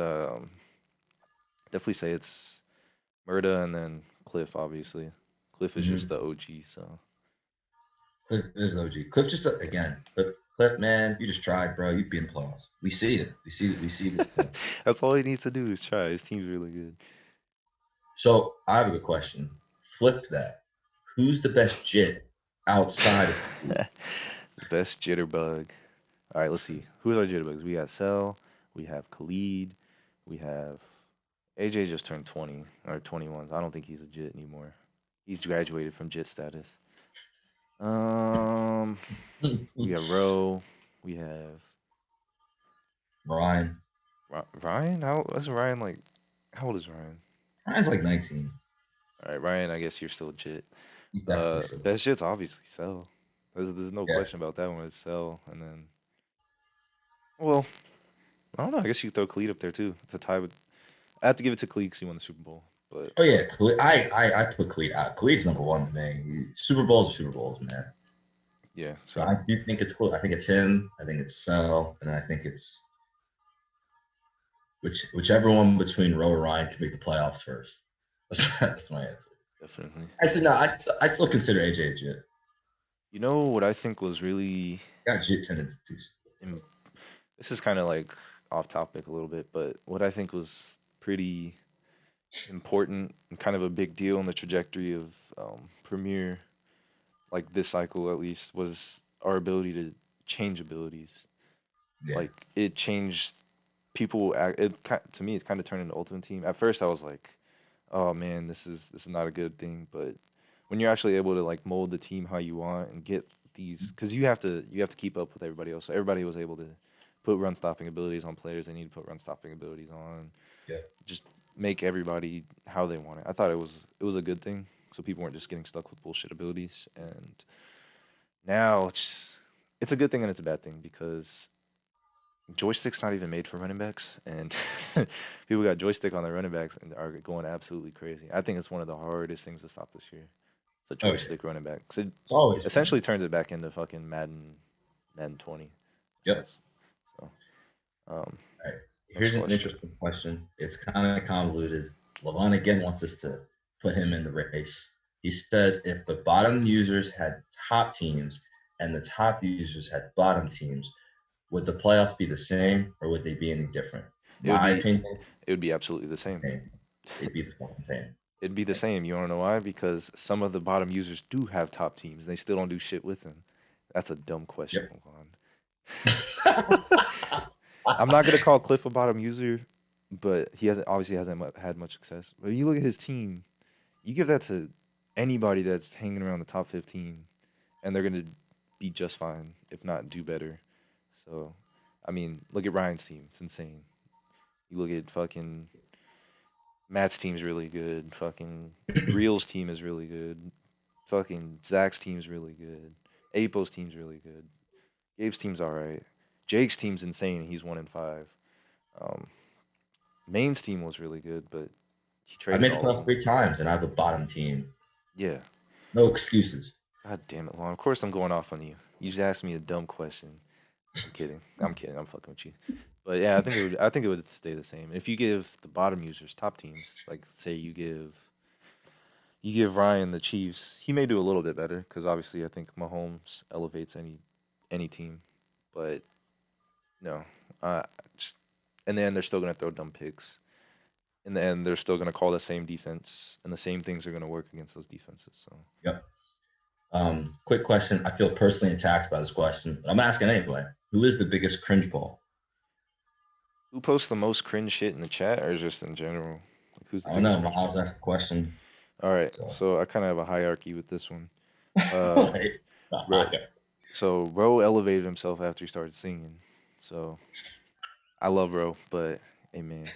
Murda and then Cliff. Obviously, Cliff is just Mhm. the OG. So Cliff is OG. Cliff just again. Cliff, man, you just tried, bro. You'd be in the playoffs. We see it. We see it. We see it. that's all he needs to do is try. His team's really good. So I have a good question. Flip that. Who's the best jit outside of Khalid? Best jitterbug. All right, let's see. Who's our jitterbugs? We got Cell. We have Khalid. We have AJ just turned 20 or 21. So I don't think he's a jit anymore. He's graduated from jit status. Um, we have Ro. We have Ryan. Ryan. What's Ryan like? How old is Ryan? Ryan's like 19. All right, Ryan. I guess you're still jit. He's definitely so. Best jit's obviously Cell. There's no Yeah. question about that one. It's Cell, and then well, I don't know. I guess you could throw Khalid up there too. It's a tie with. I have to give it to Khalid because he won the Super Bowl. But Oh yeah, Khalid, I put Khalid out. Khalid's number one to me. Super Bowls are Super Bowls, man. yeah, So so I do think it's cool. I think it's him. I think it's Sel, and I think it's whichever one between Roe or Ryan can make the playoffs first. That's my answer. definitely. Actually, no, I still consider AJ a Jit. You know what I think was really Got Jit tendencies. im- this is kind of like off topic a little bit, but what I think was pretty important and kind of a big deal in the trajectory of Premiere, like this cycle at least, was our ability to change abilities. Yeah. Like it changed people. To me, it kind of turned into Ultimate Team. At first, I was like, "Oh man, this is not a good thing." But when you're actually able to like mold the team how you want and get these, because you have to keep up with everybody else. So everybody was able to put run stopping abilities on players they need to put run stopping abilities on. Yeah. Just make everybody how they want it. I thought it was a good thing, so people weren't just getting stuck with bullshit abilities. And now it's a good thing and it's a bad thing because joystick's not even made for running backs, and people got joystick on their running backs and are going absolutely crazy. I think it's one of the hardest things to stop this year. It's a Oh yeah. joystick running back 'cause it It's always fun. essentially turns it back into fucking Madden 20 Yep. sense. So, um, All right. Next Here's an question. interesting question. It's kind of convoluted. Levon again wants us to put him in the race. He says if the bottom users had top teams and the top users had bottom teams, would the playoffs be the same or would they be any different? It would My be opinion, it would be absolutely the same. same. They'd be the fucking same. It'd be the same. You want to know why? Because some of the bottom users do have top teams, and they still don't do shit with them. That's a dumb question, Yep. Juan. I'm not gonna call Cliff a bottom user, but he hasn't obviously hasn't had much success. But you look at his team, you give that to anybody that's hanging around the top 15, and they're gonna be just fine, if not do better. So, I mean, look at Ryan's team; it's insane. You look at fucking Matt's team's really good. Fucking Real's team is really good. Fucking Zach's team's really good. Apo's team's really good. Gabe's team's all right. Jake's team's insane. He's 1-5. Um, Main's team was really good, but he I traded made the all of playoffs them. 3 times and I have a bottom team. Yeah. No excuses. God damn it, Lon. Of course I'm going off on you. You just asked me a dumb question. I'm kidding. I'm kidding. I'm fucking with you. But yeah, I think it would. I think it would stay the same. If you give the bottom users top teams, like say you give Ryan the Chiefs, he may do a little bit better because obviously I think Mahomes elevates any team. But no, just in the end they're still gonna throw dumb picks. In the end, they're still gonna call the same defense, and the same things are gonna work against those defenses. So Yep. Quick question. I feel personally attacked by this question, but I'm asking anyway. Who is the biggest cringe ball? who posts the most cringe shit in the chat, or just in general? Like, who's the I don't biggest know. cringe Miles ball? asked the question. All right, So, so I kind of have a hierarchy with this one. Uh, like, Ro, so Ro elevated himself after he started singing. So I love Ro, but hey man,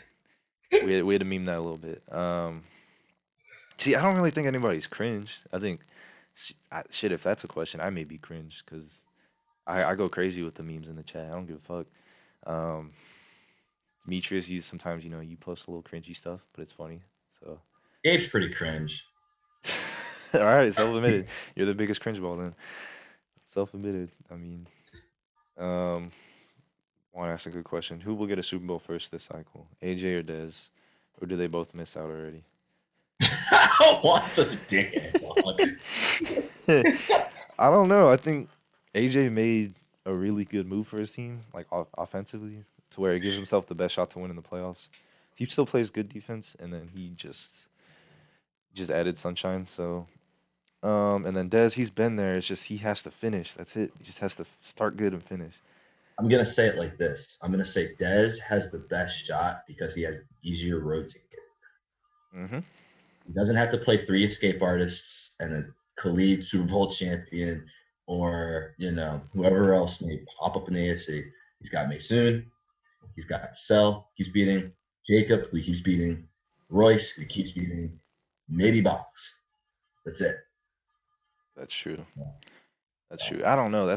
we had to meme that a little bit. See, I don't really think anybody's cringe. I think shit. If that's a question, I may be cringe because I go crazy with the memes in the chat. I don't give a fuck. Um, Demetrius, you sometimes you post a little cringy stuff, but it's funny. So Gabe's pretty cringe. all right, self-admitted. You're the biggest cringe ball then. Self-admitted. I mean, um, want to ask a good question. Who will get a Super Bowl first this cycle? AJ or Dez? Or do they both miss out already? I don't want such a dickhead. I don't know. I think AJ made a really good move for his team, like offensively, to where he gives himself the best shot to win in the playoffs. He still plays good defense, and then he just added sunshine. So, and then Dez, he's been there. It's just he has to finish. That's it. He just has to start good and finish. I'm gonna say it like this. I'm gonna say Dez has the best shot because he has easier road to get. Mm-hmm. He doesn't have to play 3 escape artists and a Khalid Super Bowl champion or whoever else may pop up in the AFC. He's got Masoon. He's got Sell, keeps beating. Jacob, who he keeps beating. Royce, who he keeps beating. Maybe Box. That's it. That's true. That's true. I don't know.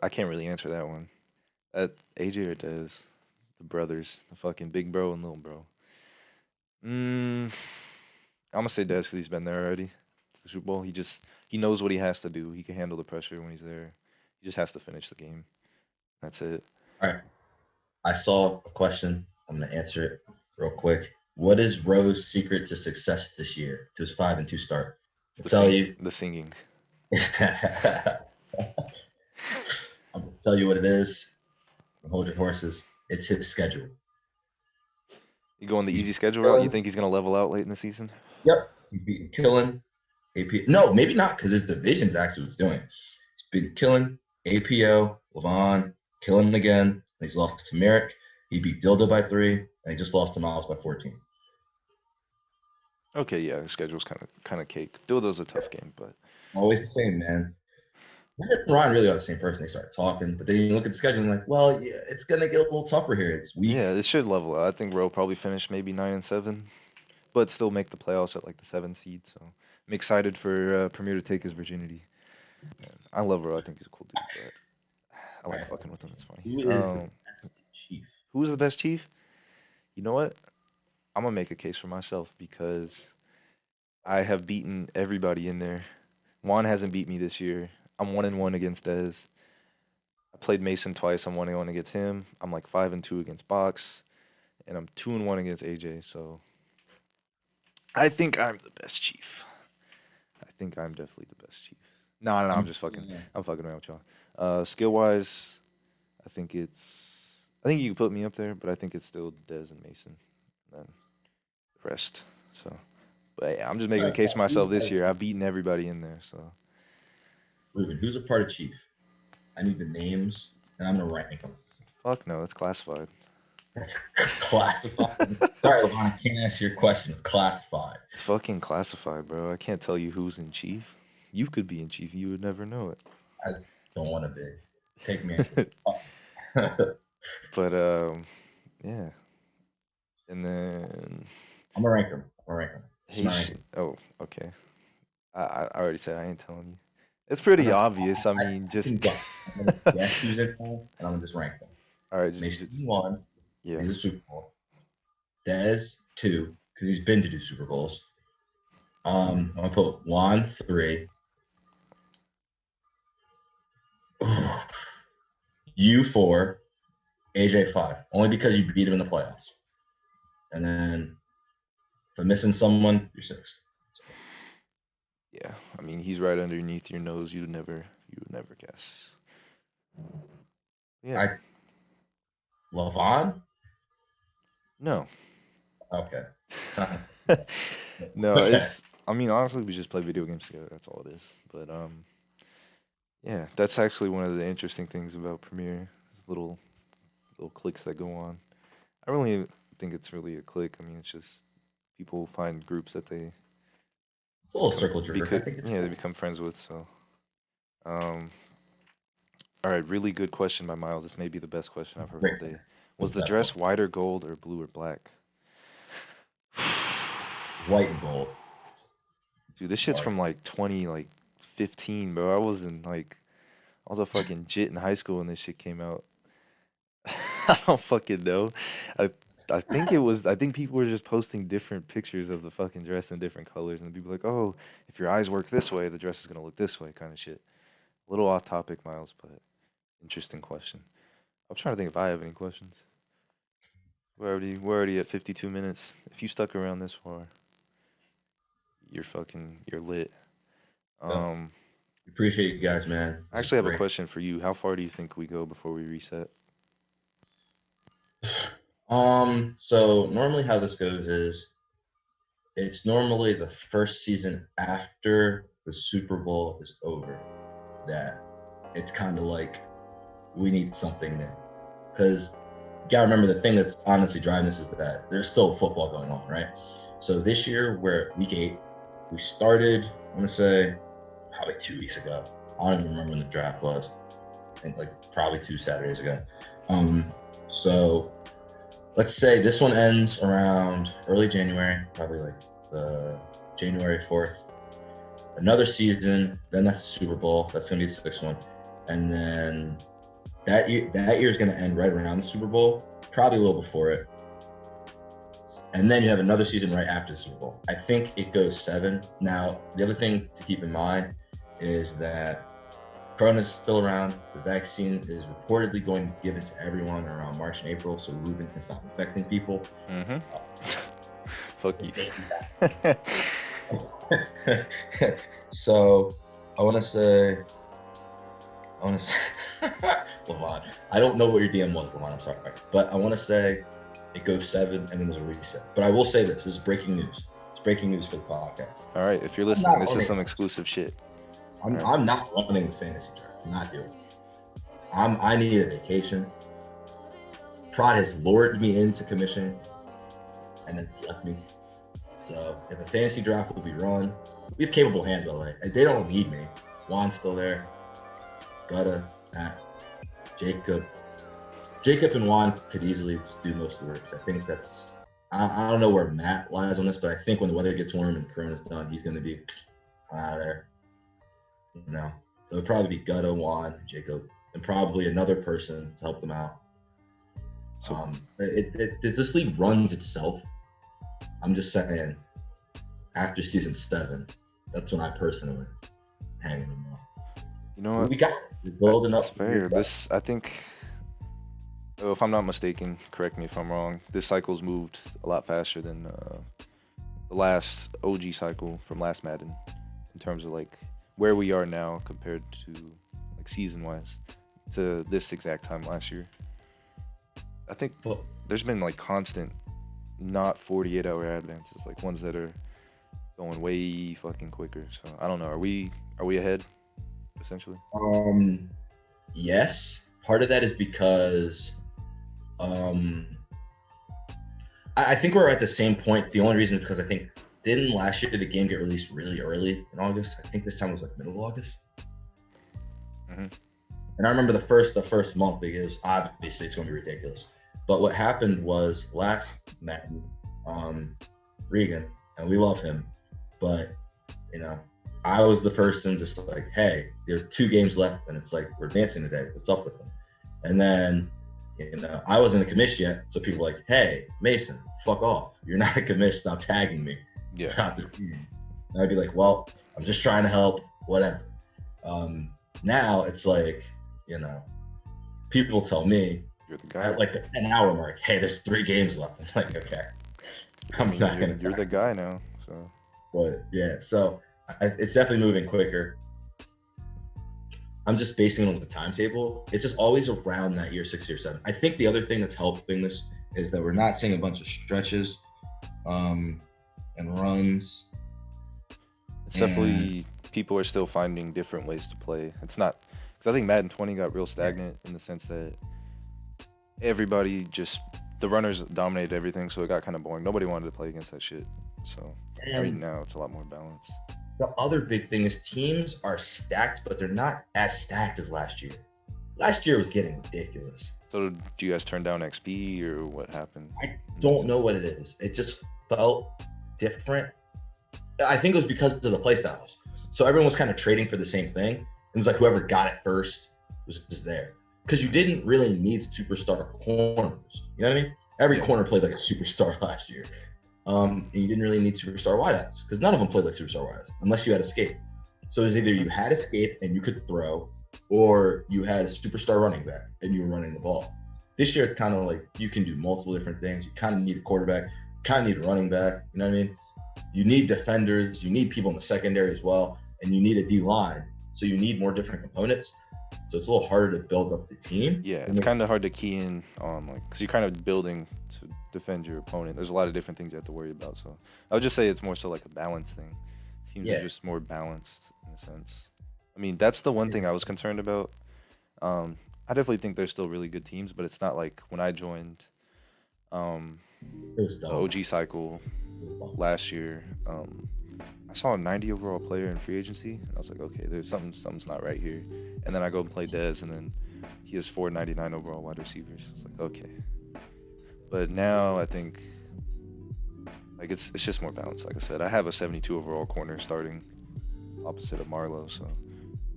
I can't really answer that one. That AJ or Dez, the brothers, the fucking big bro and little bro. I'm gonna say Dez because he's been there already. The Super Bowl. He knows what he has to do. He can handle the pressure when he's there. He just has to finish the game. That's it. All right. I saw a question. I'm going to answer it real quick. What is Rose's secret to success this year, to his 5-2 start? It's I'll tell you. the singing. I'm going to tell you what it is. Hold your horses. It's his schedule. You going the He's easy schedule route? You killing. think he's gonna level out late in the season? Yep. He's beating Killing. AP. No, maybe not because his division's actually what's doing. He's been Killing, APO, Levon, Killing again. And he's lost to Merrick. He beat Dildo by 3, and he just lost to Miles by 14. Okay, yeah, the schedule's kind of cake. Dildo's a tough game, but Always the same, man. Merrick and Ryan really are the same person. They start talking, but then you look at the schedule and like, well, yeah, it's gonna get a little tougher here. It's weak. yeah, it should level out. I think Rowe probably finish maybe 9-7, but still make the playoffs at like the 7th seed. So I'm excited for Premier to take his virginity. And I love Rowe. I think he's a cool dude, but I like fucking with him. It's funny. Who is the best chief? Who's the best chief? You know what? I'm gonna make a case for myself because I have beaten everybody in there. Juan hasn't beat me this year. I'm 1-1 against Dez. I played Mason twice. I'm 1-1 against him. I'm like 5-2 against Box. and I'm 2-1 against AJ. So I think I'm the best chief. I think I'm definitely the best chief. No, no, no, I'm just fucking. Yeah. I'm fucking around with y'all. Skill wise, I think it's. I think you can put me up there, but I think it's still Dez and Mason, and then the rest. So, but yeah, I'm just making a case for myself this year. I've beaten everybody in there. So Ruben, who's a part of Chief? I need the names, and I'm gonna rank them. fuck no, it's classified. That's classified. Sorry, Levon, I can't answer your question. It's classified. It's fucking classified, bro. I can't tell you who's in chief. You could be in chief. You would never know I don't want to be. Take me. it. But yeah. And then I'm gonna rank them. I'm gonna rank them. oh, okay. I already said I ain't telling you. It's pretty obvious. I mean, just I'm gonna guess who's in them, and I'm gonna just rank them. all right. Mason 1, Yeah. he's a Super Bowl. Dez 2, because he's been to do Super Bowls. I'm gonna put Juan 3. You 4, AJ 5, only because you beat him in the playoffs. And then if I'm missing someone, you're 6. Yeah. I mean, he's right underneath your nose. You would never guess. Yeah. Levon? No. Okay. No, Okay. it's. I mean, honestly, we just play video games together. That's all it is. But yeah, that's actually one of the interesting things about Premiere. Is little cliques that go on. I really think it's really a clique. I mean, it's just people find groups that they It's a little circle jerk. I because think it's yeah, cool. they become friends with. So, all right, really good question by Miles. This may be the best question I've heard all day. Was the dress white or gold or blue or black? White and gold. Dude, this shit's from like 2015, bro. I was a fucking jit in high school when this shit came out. I don't fucking know. I I think it was. I think people were just posting different pictures of the fucking dress in different colors, and people like, oh, if your eyes work this way, the dress is gonna look this way, kind of shit. A little off topic, Miles, but interesting question. I'm trying to think if I have any questions. We're already at 52 minutes. If you stuck around this far, you're lit. Um, Appreciate you guys, man. I actually have a question for you. How far do you think we go before we reset? So normally how this goes is it's normally the first season after the Super Bowl is over that it's kind of like we need something new. Because you gotta remember the thing that's honestly driving this is that there's still football going on, right? So this year we're at week 8. We started, I want to say, probably 2 weeks ago. I don't even remember when the draft was. I think like probably 2 Saturdays ago. So let's say this one ends around early January, probably like the January 4th. Another season, then that's the Super Bowl. That's gonna be the 6th one, and then that year is gonna end right around the Super Bowl, probably a little before it. And then you have another season right after the Super Bowl. I think it goes 7. Now, the other thing to keep in mind is that Corona's still around. The vaccine is reportedly going to be given to everyone around March and April, so Ruben can stop infecting people. Mm-hmm. Fuck you. So, I want to say, Lamont, I don't know what your DM was, Lamont, I'm sorry. But I want to say it goes 7 and then there's a reset. But I will say this is breaking news. It's breaking news for the podcast. All right, if you're listening, this is some exclusive shit. I'm not running the fantasy draft. I'm not doing it. I need a vacation. Prod has lured me into commission and then left me. So if a fantasy draft will be run, we have capable hands, by the way. They don't need me. Juan's still there. Gutta, Matt, Jacob. Jacob and Juan could easily do most of the work. I think that's, I don't know where Matt lies on this, but I think when the weather gets warm and Corona's done, he's going to be out of there. You know, so it'd probably be Gutta, Juan, Jacob, and probably another person to help them out. This league runs itself. I'm just saying, after season 7, that's when I personally hanging them up. You know what? We got it. We're building up. That's fair. I think If I'm not mistaken, correct me if I'm wrong. This cycle's moved a lot faster than the last OG cycle from last Madden in terms of like where we are now compared to like season wise to this exact time last year. I think But there's been like constant, not 48-hour advances, like ones that are going way fucking quicker. So I don't know. Are we ahead essentially? yes, part of that is because um, I think we're at the same point. The only reason is because I think didn't last year the game get released really early in August? I think this time was like middle of August. Hmm. And I remember the first month it was obviously it's going to be ridiculous. But what happened was last Madden, Regan, and we love him, but you know, I was the person just like, hey, there are 2 games left, and it's like we're advancing today. What's up with them? And then, you know, I wasn't a commish yet, so people were like, hey, Mason, fuck off. You're not a commish. Stop tagging me. Yeah. Not this game. And I'd be like, well, I'm just trying to help. Whatever. Now it's like, you know, people tell me You're the guy. at like the 10-hour mark, hey, there's 3 games left. I'm like, okay, I I'm mean, not you're, gonna. you're the guy now. So But yeah, so it's definitely moving quicker. I'm just basing it on the timetable. It's just always around that year 6, year 7. I think the other thing that's helping this is that we're not seeing a bunch of stretches and runs. it's definitely people are still finding different ways to play. It's not because I think Madden 20 got real stagnant in the sense that everybody just the runners dominated everything, so it got kind of boring. Nobody wanted to play against that shit. So I mean, And now it's a lot more balanced. the other big thing is teams are stacked, but they're not as stacked as last year. Last year was getting ridiculous. So do you guys turn down XP or what happened? I don't know what it is. It just felt different. I think it was because of the play styles. So everyone was kind of trading for the same thing. It was like whoever got it first was just there. Because you didn't really need superstar corners. You know what I mean? Every corner played like a superstar last year. And you didn't really need superstar wideouts because none of them played like superstar wideouts unless you had escape. So it was either you had escape and you could throw, or you had a superstar running back and you were running the ball. This year it's kind of like you can do multiple different things. You kind of need a quarterback, kind of need a running back. You know what I mean? You need defenders, you need people in the secondary as well, and you need a D line. So you need more different components. So it's a little harder to build up the team. Yeah, it's kind of hard to key in on like because you're kind of building to defend your opponent. There's a lot of different things you have to worry about. So I would just say it's more so like a balance thing. Teams are just more balanced in a sense. I mean, that's the one thing I was concerned about. I definitely think there's still really good teams, but it's not like when I joined It was the dumb. OG cycle It was dumb. last year. I saw a 90 overall player in free agency, and I was like, okay, there's something's not right here. And then I go and play Dez, and then he has 499 overall wide receivers. I was like, okay. But now I think like it's just more balanced. Like I said, I have a 72 overall corner starting opposite of Marlowe, so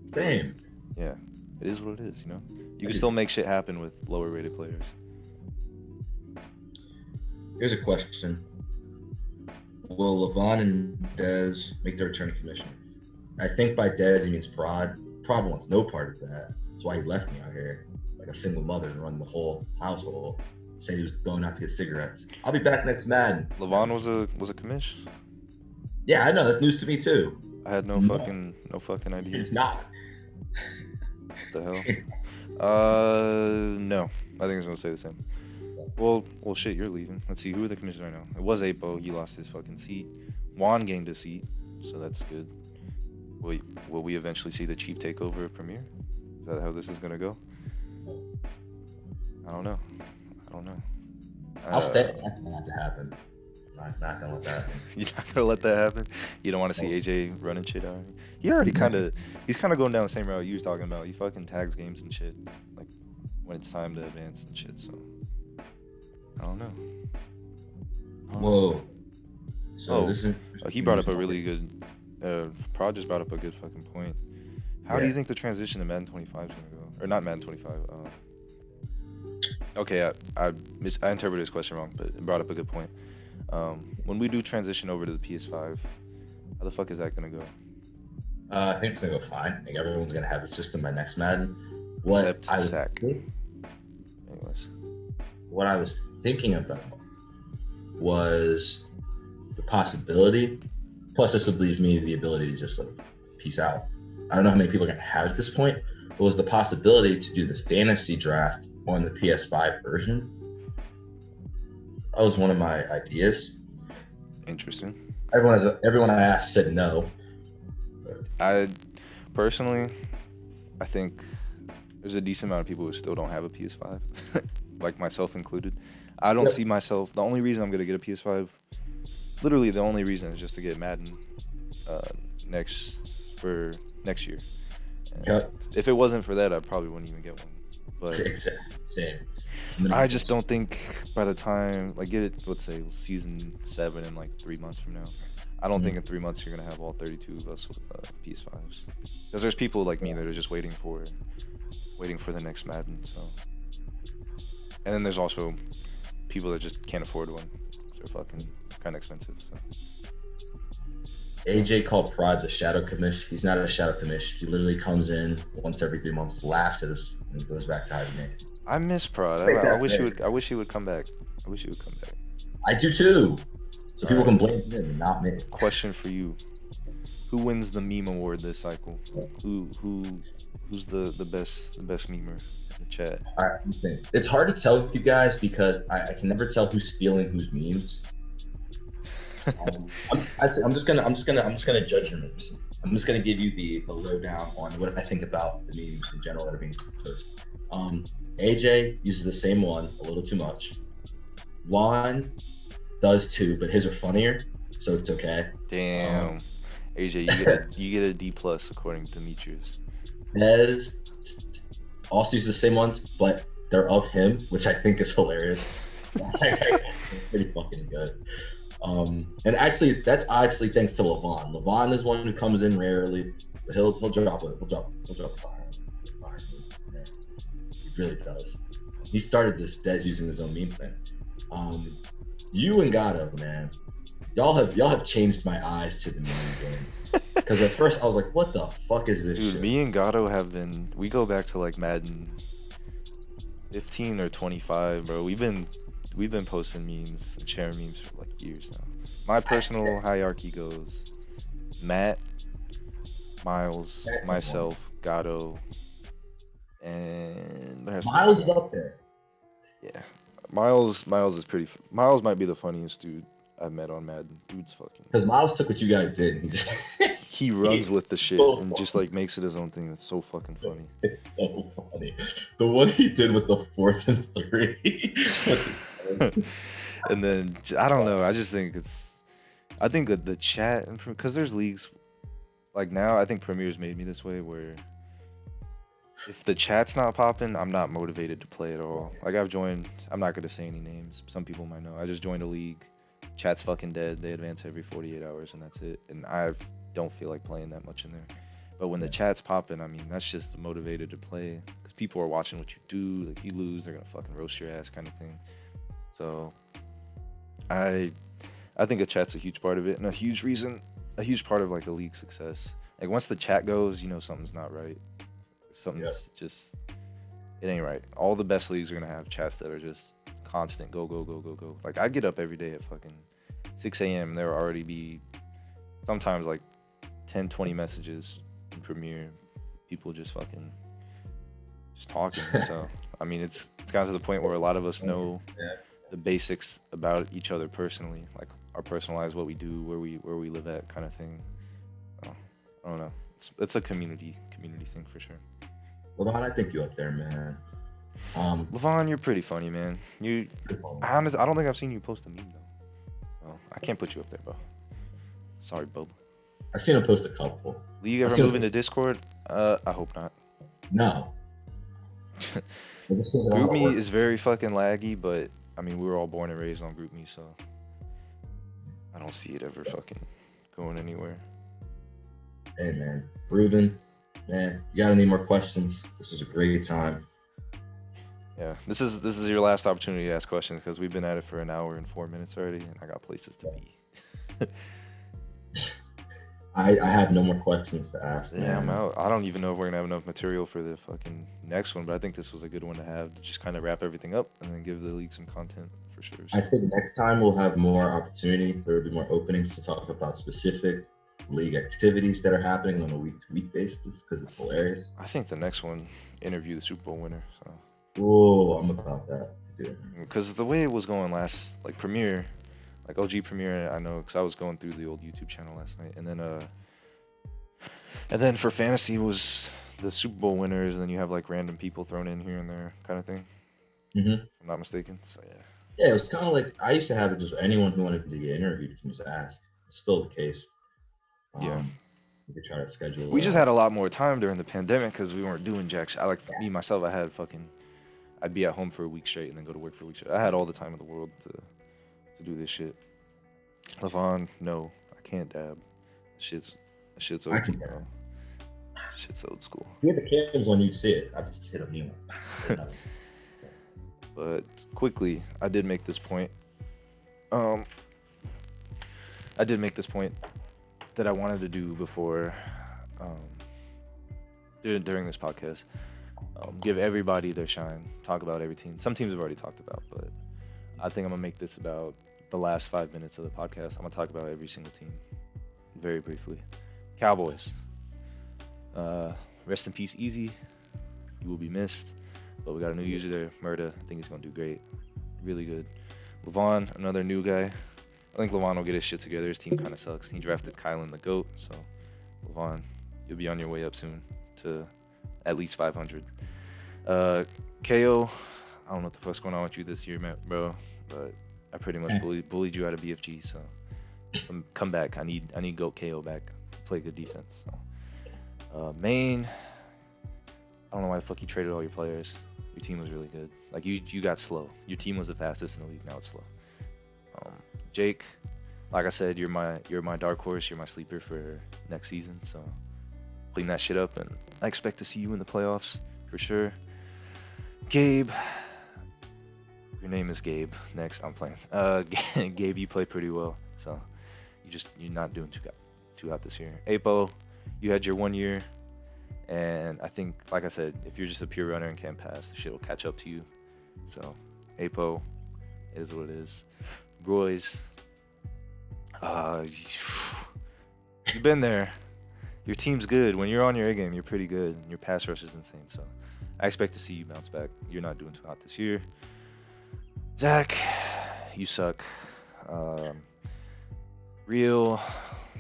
Same. yeah, it is what it is. You know, you can still make shit happen with lower rated players. Here's a question. Will Levon and Dez make their return to commission? I think by Dez he means Prod. Prod wants no part of that. That's why he left me out here like a single mother and run the whole household. Saying he was going out to get cigarettes. I'll be back next Madden. Levon was a commish. Yeah, I know. That's news to me too. I had no fucking idea. He's not. What the hell? No. I think it's gonna stay the same. Well, shit, you're leaving. Let's see, who are the commissioners right now? It was Apo. He lost his fucking seat. Juan gained a seat, so that's good. Will we eventually see the chief takeover of Premier? Is that how this is gonna go? I don't know. I'll stay. That's not to happen. I'm not gonna let that happen. You're not gonna let that happen? You don't want to see AJ running shit out? He already he's kind of going down the same route you was talking about. He fucking tags games and shit, like when it's time to advance and shit. So I don't know. Whoa. So this is. He brought up a really good. Prod just brought up a good fucking point. How do you think the transition to Madden 25 is gonna go? Or not Madden 25. Okay, I interpreted his question wrong, but it brought up a good point. When we do transition over to the PS5, how the fuck is that gonna go? I think it's gonna go fine. I think everyone's gonna have the system by next Madden. What Except I Sack. would, Anyways, what I was thinking about was the possibility. Plus, this would leave me the ability to just like peace out. I don't know how many people are gonna have at this point, but was the possibility to do the fantasy draft on the PS5 version. That was one of my ideas. Interesting. Everyone I asked said no. I personally, I think there's a decent amount of people who still don't have a PS5, like myself included. I don't see myself. The only reason I'm gonna get a PS5, literally the only reason, is just to get Madden next year. Yep. If it wasn't for that, I probably wouldn't even get one. But Exactly. Same. I just don't think by the time, like, get it, let's say season 7 in like 3 months from now, I don't think in 3 months you're gonna have all 32 of us with PS5s. Because there's people like me that are just waiting for the next Madden. So, and then there's also people that just can't afford one. They're fucking kind of expensive. So. AJ called Pride the shadow commish. He's not a shadow commish. He literally comes in once every 3 months, laughs at us, and goes back to hibernate. I miss Prod. I wish he would come back. I do too. So people can blame him, not me. Question for you: who wins the meme award this cycle? Who's the best memer in the chat? All right, it's hard to tell you guys because I can never tell who's stealing whose memes. I'm just gonna judge your memes. I'm just gonna give you the lowdown on what I think about the memes in general that are being posted. AJ uses the same one a little too much. Juan does too, but his are funnier, so it's okay. Damn, AJ, you get a D+ according to Demetrius. Nez also uses the same ones, but they're of him, which I think is hilarious. Pretty fucking good. And actually, that's actually thanks to Levon. Levon is one who comes in rarely, but he'll drop it. He'll drop fire. Yeah. He really does. He started this Dez using his own meme thing. You and Gato, man, y'all have changed my eyes to the meme game. Because at first I was like, what the fuck is this? Dude, shit? me and Gato we go back to like Madden 15 or 25, bro. We've been posting memes and sharing memes for like years now. My personal hierarchy goes Matt, Miles, myself, Gato, and Miles is up there. Yeah, Miles might be the funniest dude I've met on Madden. Dude's fucking. Because Miles took what you guys did. And he runs with the shit and just like makes it his own thing. It's so fucking funny. It's so funny. The one he did with the 4th and 3. And then I don't know. I just think I think the chat, because there's leagues like now. I think Premier's made me this way where if the chat's not popping, I'm not motivated to play at all. Like I've joined. I'm not gonna say any names. Some people might know. I just joined a league. Chat's fucking dead. They advance every 48 hours and that's it. And I don't feel like playing that much in there. But when the chat's popping, I mean, that's just motivated to play because people are watching what you do. Like, if you lose, they're gonna fucking roast your ass, kind of thing. So, I think a chat's a huge part of it, and a huge part of like the league success. Like once the chat goes, you know something's not right. Something's just, it ain't right. All the best leagues are gonna have chats that are just constant, go. Like I get up every day at fucking 6 a.m. and there will already be sometimes like 10, 20 messages in Premiere, people just fucking talking. So I mean, it's gotten to the point where a lot of us know the basics about each other personally, like our personal lives, what we do, where we live at, kind of thing. I don't know. It's a community thing for sure. Levon, I think you up there, man. Levon, you're pretty funny, man. I don't think I've seen you post a meme though. Oh, I can't put you up there, bro. Sorry, Bob. I've seen him post a couple. Will you ever move into Discord? I hope not. No. GroupMe is very fucking laggy, but I mean, we were all born and raised on GroupMe, so I don't see it ever fucking going anywhere. Hey, man. Ruben, man, you got any more questions? This is a great time. Yeah, this is your last opportunity to ask questions because we've been at it for an hour and 4 minutes already, and I got places to be. I have no more questions to ask, Yeah, I'm man. out. I don't even know if we're gonna have enough material for the fucking next one, but I think this was a good one to have to just kind of wrap everything up and then give the league some content for sure. I So think next time we'll have more opportunity. There will be more openings to talk about specific league activities that are happening on a week-to-week basis because it's hilarious. I think the next one interview the Super Bowl winner. So Oh, I'm about that, dude. because the way it was going last, like Premiere, like OG Premiere, I know because I was going through the old YouTube channel last night, and then for fantasy was the Super Bowl winners, and then you have like random people thrown in here and there, kind of thing. Mm-hmm. If I'm not mistaken. So yeah. Yeah, it was kind of like I used to have it just anyone who wanted to get interviewed can just ask. It's still the case. Yeah. We could try to schedule. We just had a lot more time during the pandemic because we weren't doing jack shit. I like me myself. I'd be at home for a week straight and then go to work for a week straight. I had all the time in the world to do this shit. Levon, no, I can't dab. Shit's old school, bro. Shit's old school. If you had the cams on, you'd see it. I just hit a meme. But quickly, I did make this point. I did make this point that I wanted to do before, during this podcast. Give everybody their shine. Talk about every team. Some teams have already talked about, but I think I'm gonna make this about the last 5 minutes of the podcast. I'm gonna talk about every single team, very briefly. Cowboys. Rest in peace, Easy. You will be missed. But we got a new user there, Murda. I think he's gonna do great. Really good. Levon, another new guy. I think Levon will get his shit together. His team kind of sucks. He drafted Kylan the GOAT, so Levon, you'll be on your way up soon to at least 500. KO, I don't know what the fuck's going on with you this year, man, bro, but I pretty much bullied you out of BFG, so come back. I need GOAT KO back. Play good defense. So. Maine, I don't know why the fuck you traded all your players. Your team was really good. Like you got slow. Your team was the fastest in the league. Now it's slow. Jake, like I said, you're my dark horse. You're my sleeper for next season. So clean that shit up, and I expect to see you in the playoffs for sure. Gabe, your name is Gabe. Next, I'm playing. Gabe, you play pretty well. So you're not doing too hot this year. Apo, you had your 1 year. And I think, like I said, if you're just a pure runner and can't pass, the shit will catch up to you. So, Apo is what it is. Royce, you've been there. Your team's good. When you're on your A game, you're pretty good. And your pass rush is insane. So, I expect to see you bounce back. You're not doing too hot this year. Zach, you suck. Real,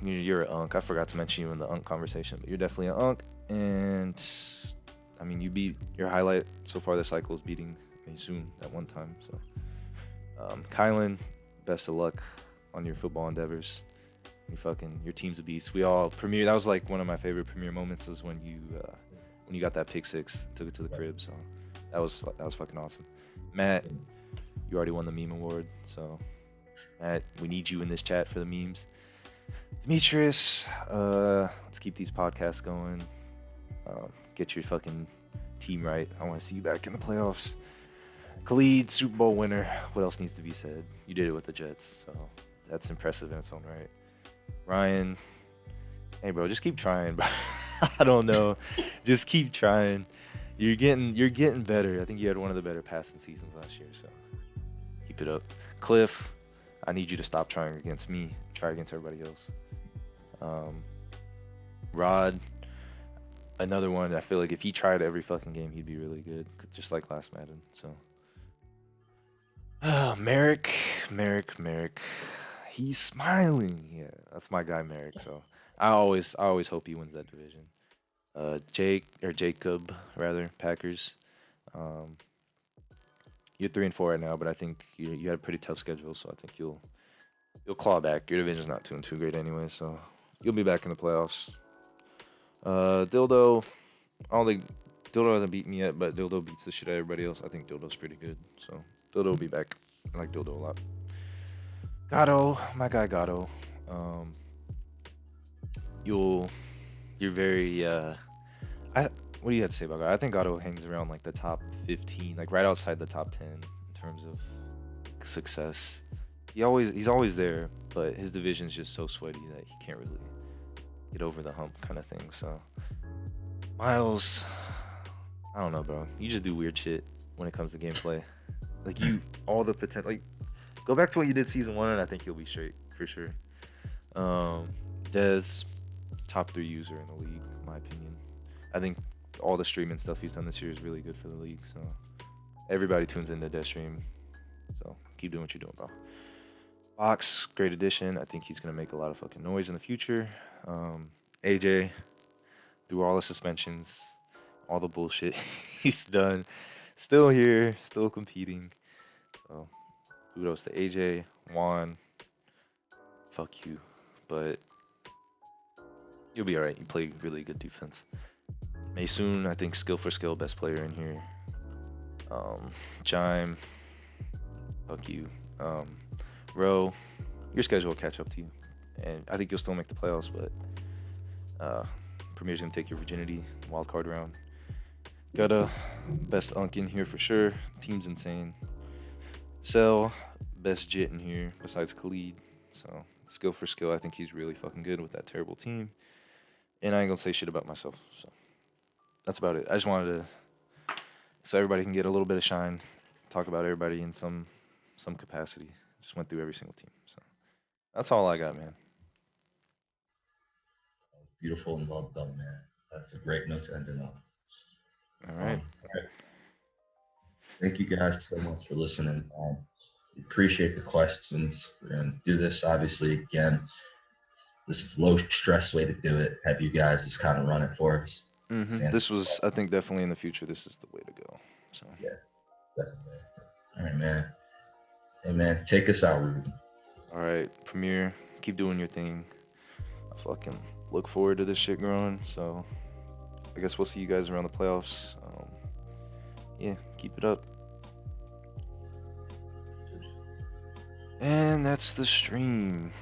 you're an unk. I forgot to mention you in the unk conversation, but you're definitely an unk. And I mean, you beat your highlight so far this cycle is beating soon at one time. So, Kylan, best of luck on your football endeavors. Your team's a beast. We all Premiere. That was like one of my favorite Premiere moments is when you got that pick six, took it to the crib. So that was fucking awesome. Matt, you already won the meme award. So Matt, we need you in this chat for the memes. Demetrius, let's keep these podcasts going. Get your fucking team right. I want to see you back in the playoffs. Khalid, Super Bowl winner. What else needs to be said? You did it with the Jets, so that's impressive in its own right. Ryan, hey bro, just keep trying, bro. I don't know, just keep trying. You're getting better. I think you had one of the better passing seasons last year, so keep it up. Cliff, I need you to stop trying against me. Try against everybody else. Rod, another one that I feel like if he tried every fucking game, he'd be really good, just like last Madden. So, Merrick, he's smiling. Yeah, that's my guy, Merrick. So I always hope he wins that division. Jacob rather, Packers. You're 3-4 right now, but I think you had a pretty tough schedule, so I think you'll claw back. Your division's not too great anyway, so you'll be back in the playoffs. Dildo, I don't think Dildo hasn't beaten me yet, but Dildo beats the shit out of everybody else. I think Dildo's pretty good, so Dildo will be back. I like Dildo a lot. Gatto, my guy Gatto. You're very what do you have to say about Gatto? I think Gatto hangs around like the top 15, like right outside the top 10 in terms of success. He's always there, but his division's just so sweaty that he get over the hump kind of thing. So Miles, I don't know, bro. You just do weird shit when it comes to gameplay. Like you, all the potential. Like go back to what you did season 1, and I think you'll be straight for sure. Dez, top 3 user in the league, in my opinion. I think all the streaming stuff he's done this year is really good for the league. So everybody tunes into Dez stream. So keep doing what you're doing, bro. Fox, great addition. I think he's gonna make a lot of fucking noise in the future. AJ, through all the suspensions, all the bullshit he's done, still here, still competing. So kudos to AJ, Juan. Fuck you, but you'll be alright. You play really good defense. Maysoon, I think skill for skill, best player in here. Chime, fuck you. Ro, your schedule will catch up to you, and I think you'll still make the playoffs, but Premier's gonna take your virginity wild card round. Got a best unk in here for sure. Team's insane. Cell, best jit in here besides Khalid. So skill for skill, I think he's really fucking good with that terrible team. And I ain't gonna say shit about myself. So that's about it. I just wanted to, so everybody can get a little bit of shine, talk about everybody in some capacity. Just went through every single team. So that's all I got, man. Beautiful and well done, man. That's a great note to end it on. All right. All right. Thank you guys so much for listening. Appreciate the questions. We're gonna do this obviously again. This is low stress way to do it. Have you guys just kind of run it for us. This was, I think, definitely in the future. This is the way to go. So yeah, definitely. All right, man. Hey, man, take us out, Ruben. All right, Premier, keep doing your thing. I fucking look forward to this shit growing. So I guess we'll see you guys around the playoffs. Yeah, keep it up. And that's the stream.